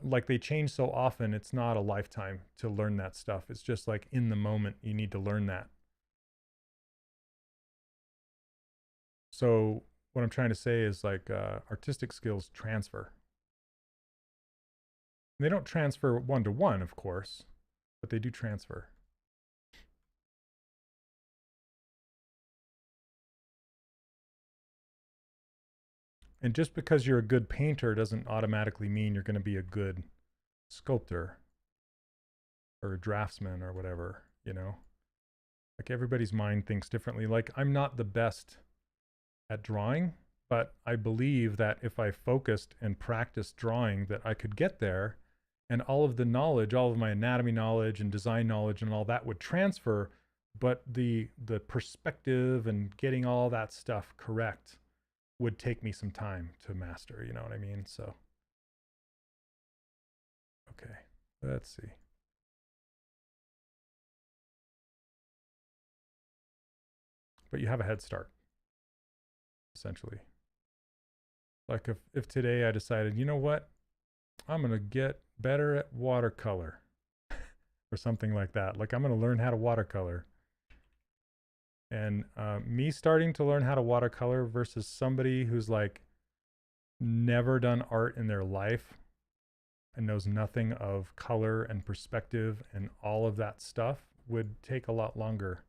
like they change so often, it's not a lifetime to learn that stuff. It's just like in the moment, you need to learn that. So what I'm trying to say is like artistic skills transfer. They don't transfer one-to-one, of course, but they do transfer. And just because you're a good painter doesn't automatically mean you're going to be a good sculptor or a draftsman or whatever, you know? Like everybody's mind thinks differently. Like I'm not the best at drawing, but I believe that if I focused and practiced drawing that I could get there, and all of the knowledge, all of my anatomy knowledge and design knowledge and all that would transfer, but the perspective and getting all that stuff correct would take me some time to master, you know what I mean? So, okay, let's see. But you have a head start, essentially. Like if today I decided, you know what, I'm going to get better at watercolor or something like that. Like I'm going to learn how to watercolor. And me starting to learn how to watercolor versus somebody who's like never done art in their life and knows nothing of color and perspective and all of that stuff would take a lot longer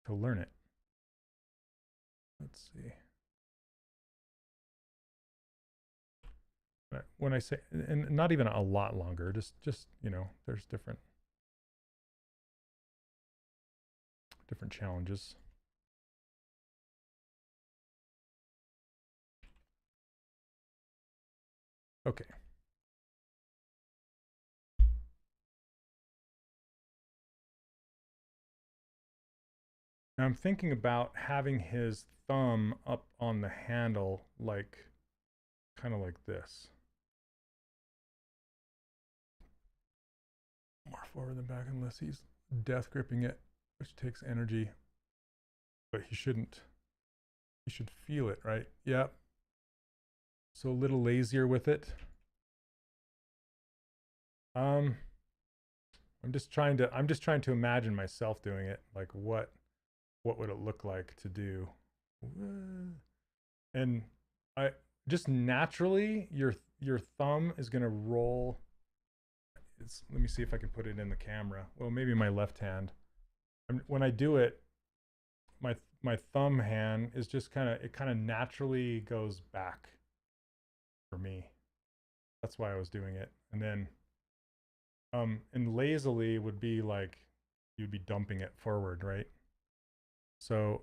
to learn it. Let's see. When I say, and not even a lot longer, just you know, there's different challenges. Okay. Now I'm thinking about having his thumb up on the handle, like kind of like this. More forward than back, unless he's death gripping it, which takes energy. But he shouldn't. He should feel it, right? Yep. So a little lazier with it. I'm just trying to imagine myself doing it. Like what would it look like to do? And I just naturally your thumb is going to roll. Let me see if I can put it in the camera. Well, maybe my left hand. When I do it, my thumb hand is just kind of naturally goes back for me. That's why I was doing it. And then and lazily would be like you'd be dumping it forward, right? So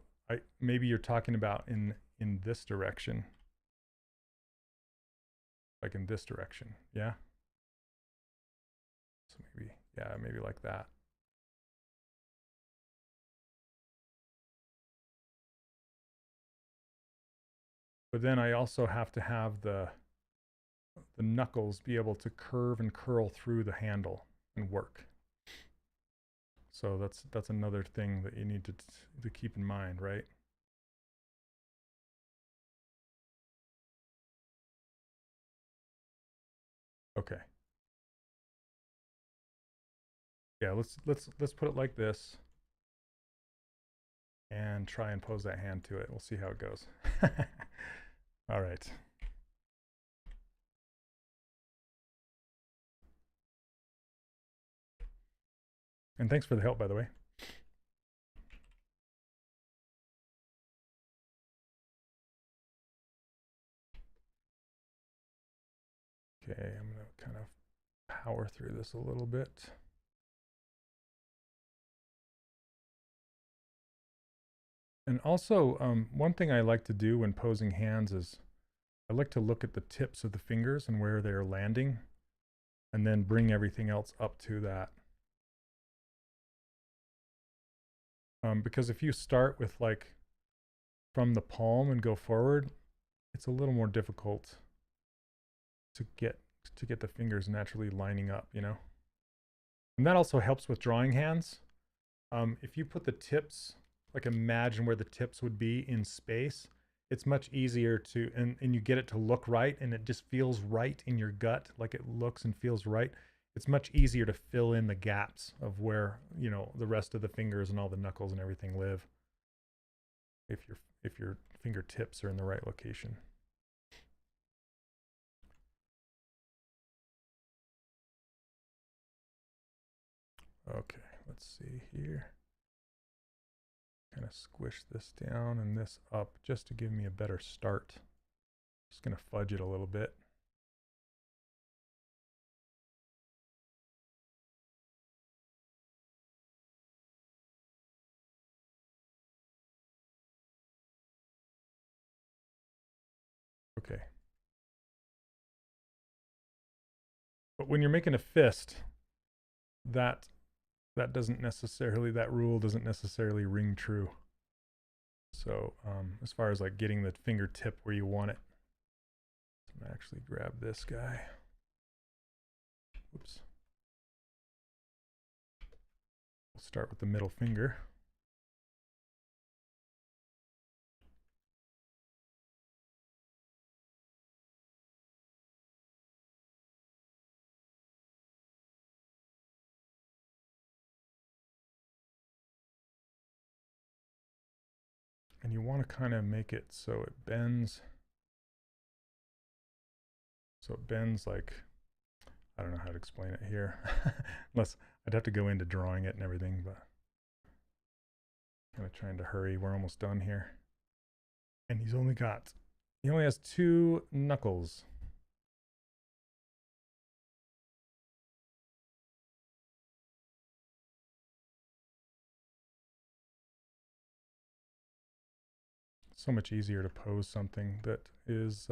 maybe you're talking about in this direction. Like in this direction. Yeah. So maybe like that. But then I also have to have the knuckles be able to curve and curl through the handle and work. So that's another thing that you need to keep in mind, right? Okay. Yeah, let's put it like this and try and pose that hand to it. We'll see how it goes. All right. And thanks for the help, by the way. Okay, I'm going to kind of power through this a little bit. And also, one thing I like to do when posing hands is I like to look at the tips of the fingers and where they're landing, and then bring everything else up to that. Because if you start with like from the palm and go forward, it's a little more difficult to get the fingers naturally lining up, you know? And that also helps with drawing hands. If you put the tips, like imagine where the tips would be in space, it's much easier to, and you get it to look right, and it just feels right in your gut, like it looks and feels right. It's much easier to fill in the gaps of where, you know, the rest of the fingers and all the knuckles and everything live. If your fingertips are in the right location. Okay, let's see here. going to squish this down and this up just to give me a better start. Just going to fudge it a little bit. Okay. But when you're making a fist, that rule doesn't necessarily ring true. So as far as like getting the fingertip where you want it, I'm gonna actually grab this guy. Oops. We'll start with the middle finger. And you want to kind of make it so it bends. So it bends like, I don't know how to explain it here. Unless I'd have to go into drawing it and everything, but kind of trying to hurry. We're almost done here. And he only has 2 knuckles. So much easier to pose something that is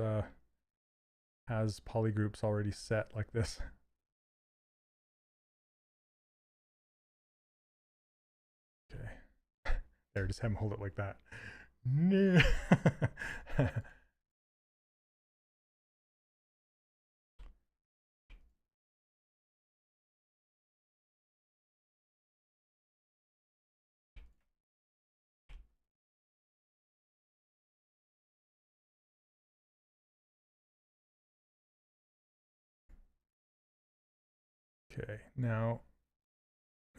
has polygroups already set like this. Okay. There, just have him hold it like that. No. Okay, now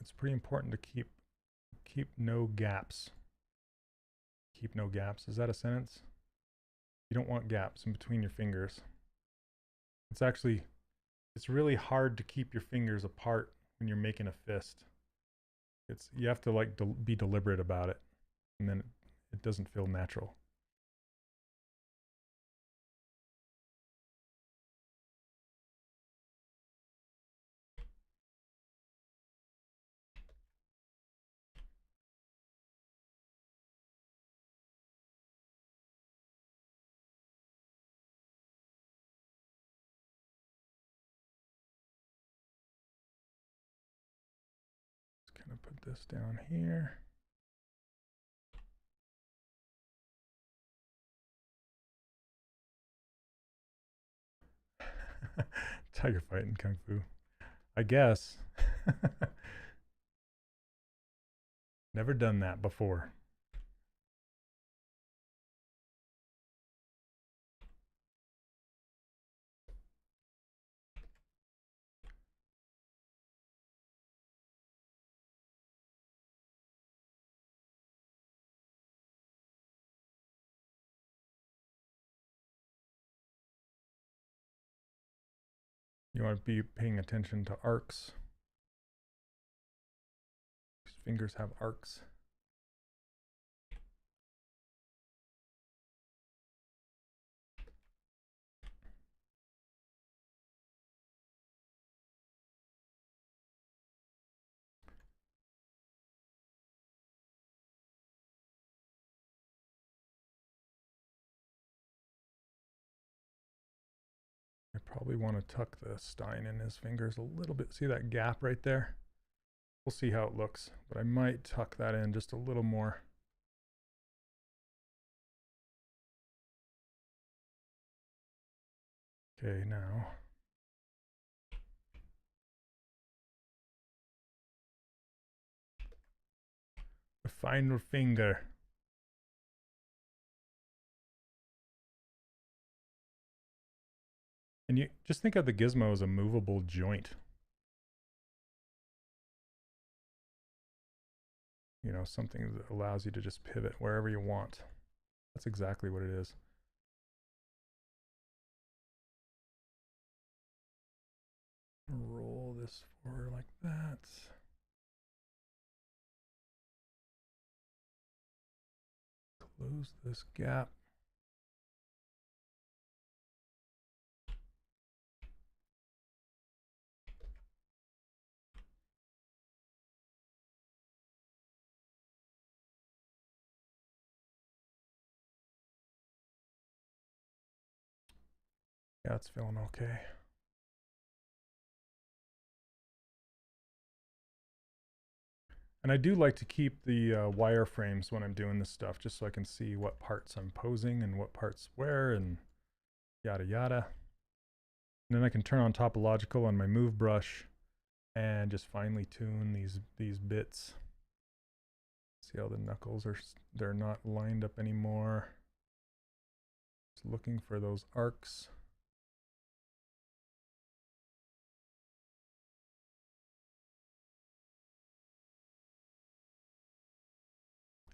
it's pretty important to keep no gaps. Keep no gaps. Is that a sentence? You don't want gaps in between your fingers. It's really hard to keep your fingers apart when you're making a fist. You have to like be deliberate about it, and then it doesn't feel natural. Kind of put this down here. Tiger fight in Kung Fu, I guess. Never done that before. You want to be paying attention to arcs. These fingers have arcs. I probably want to tuck the stein in his fingers a little bit. See that gap right there? We'll see how it looks, but I might tuck that in just a little more. Okay, now. The final finger. And you just think of the gizmo as a movable joint. You know, something that allows you to just pivot wherever you want. That's exactly what it is. Roll this forward like that. close this gap. Yeah, it's feeling okay. And I do like to keep the wireframes when I'm doing this stuff, just so I can see what parts I'm posing and what parts where and yada yada. And then I can turn on topological on my move brush and just finely tune these bits. See how the knuckles they're not lined up anymore. Just looking for those arcs.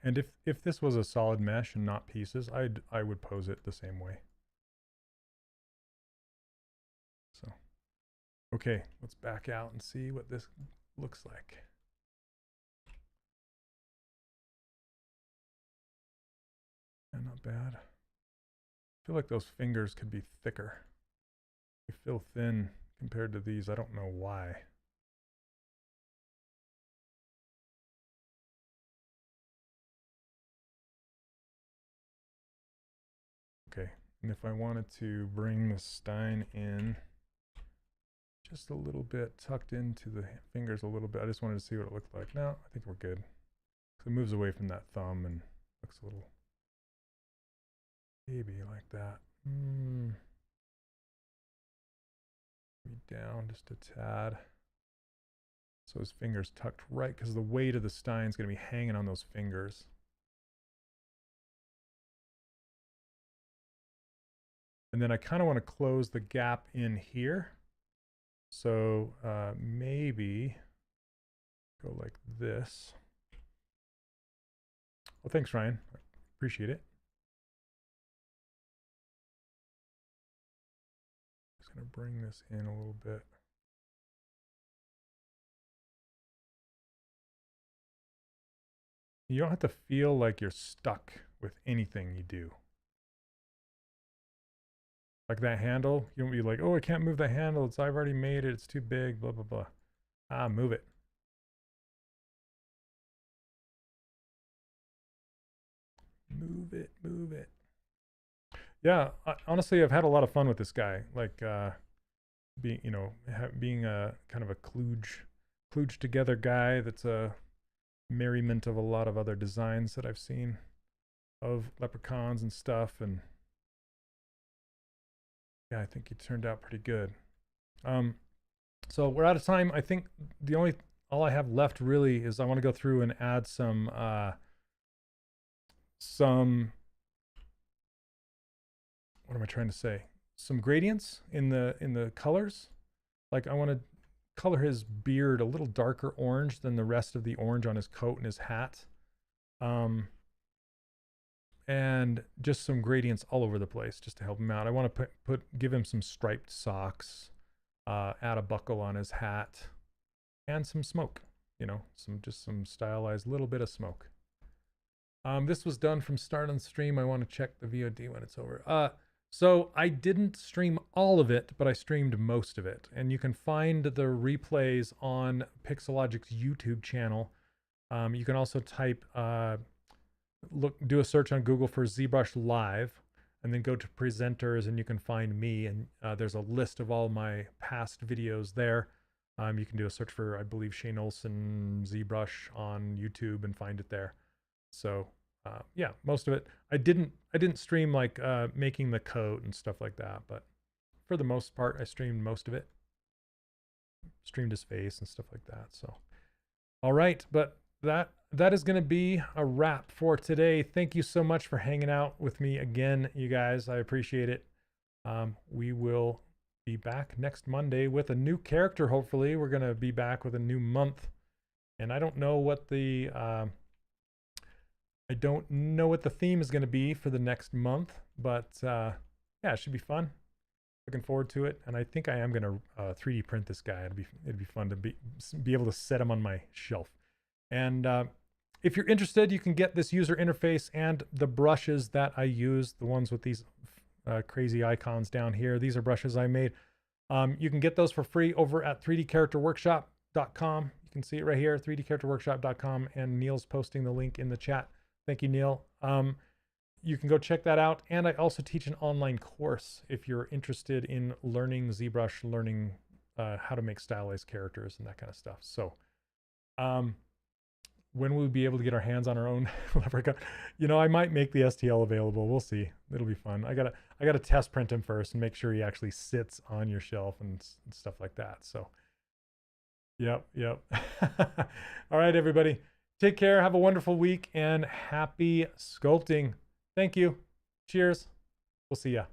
And if this was a solid mesh and not pieces, I would pose it the same way. So, okay, let's back out and see what this looks like. Yeah, not bad. I feel like those fingers could be thicker. They feel thin compared to these. I don't know why. Okay, and if I wanted to bring the stein in just a little bit, tucked into the fingers a little bit, I just wanted to see what it looked like. No, I think we're good. So it moves away from that thumb and looks a little baby like that. Maybe down just a tad. So his fingers tucked right, because the weight of the stein is going to be hanging on those fingers. And then I kind of want to close the gap in here. So maybe go like this. Well, thanks, Ryan. I appreciate it. Just going to bring this in a little bit. You don't have to feel like you're stuck with anything you do. Like that handle, you don't be like, oh, I can't move the handle. I've already made it. It's too big, blah, blah, blah. Ah, move it. Move it, move it. Yeah, honestly, I've had a lot of fun with this guy. Like, being a kind of a kludge together guy that's a merriment of a lot of other designs that I've seen of leprechauns and stuff. And yeah, I think he turned out pretty good. So we're out of time. I think all I have left really is I want to go through and add some what am I trying to say? Some gradients in the colors. Like I want to color his beard a little darker orange than the rest of the orange on his coat and his hat. And just some gradients all over the place just to help him out. I want to give him some striped socks, add a buckle on his hat, and some smoke, just some stylized little bit of smoke. This was done from start on stream. I want to check the VOD when it's over. So I didn't stream all of it, but I streamed most of it. And you can find the replays on Pixologic's YouTube channel. You can also type, do a search on Google for ZBrush Live, and then go to presenters, and you can find me. And there's a list of all my past videos there. You can do a search for, I believe, Shane Olson ZBrush on YouTube and find it there. So yeah, most of it. I didn't stream like making the coat and stuff like that, but for the most part, I streamed most of it. Streamed his face and stuff like that. So, all right, but that is going to be a wrap for today. Thank you so much for hanging out with me again, you guys. I appreciate it. We will be back next Monday with a new character. Hopefully, we're going to be back with a new month, and I don't know what the theme is going to be for the next month, but yeah, it should be fun. Looking forward to it, and I think I am going to 3D print this guy. It'd be fun to be able to set him on my shelf. And if you're interested, you can get this user interface and the brushes that I use, the ones with these crazy icons down here. These are brushes I made. You can get those for free over at 3dcharacterworkshop.com. You can see it right here, 3dcharacterworkshop.com, and Neil's posting the link in the chat. Thank you, Neil. You can go check that out. And I also teach an online course if you're interested in learning ZBrush, learning how to make stylized characters and that kind of stuff. So when will we be able to get our hands on our own Leprechaun? You know, I might make the STL available. We'll see. It'll be fun. I gotta test print him first and make sure he actually sits on your shelf and stuff like that. So yep. All right, everybody. Take care. Have a wonderful week and happy sculpting. Thank you. Cheers. We'll see ya.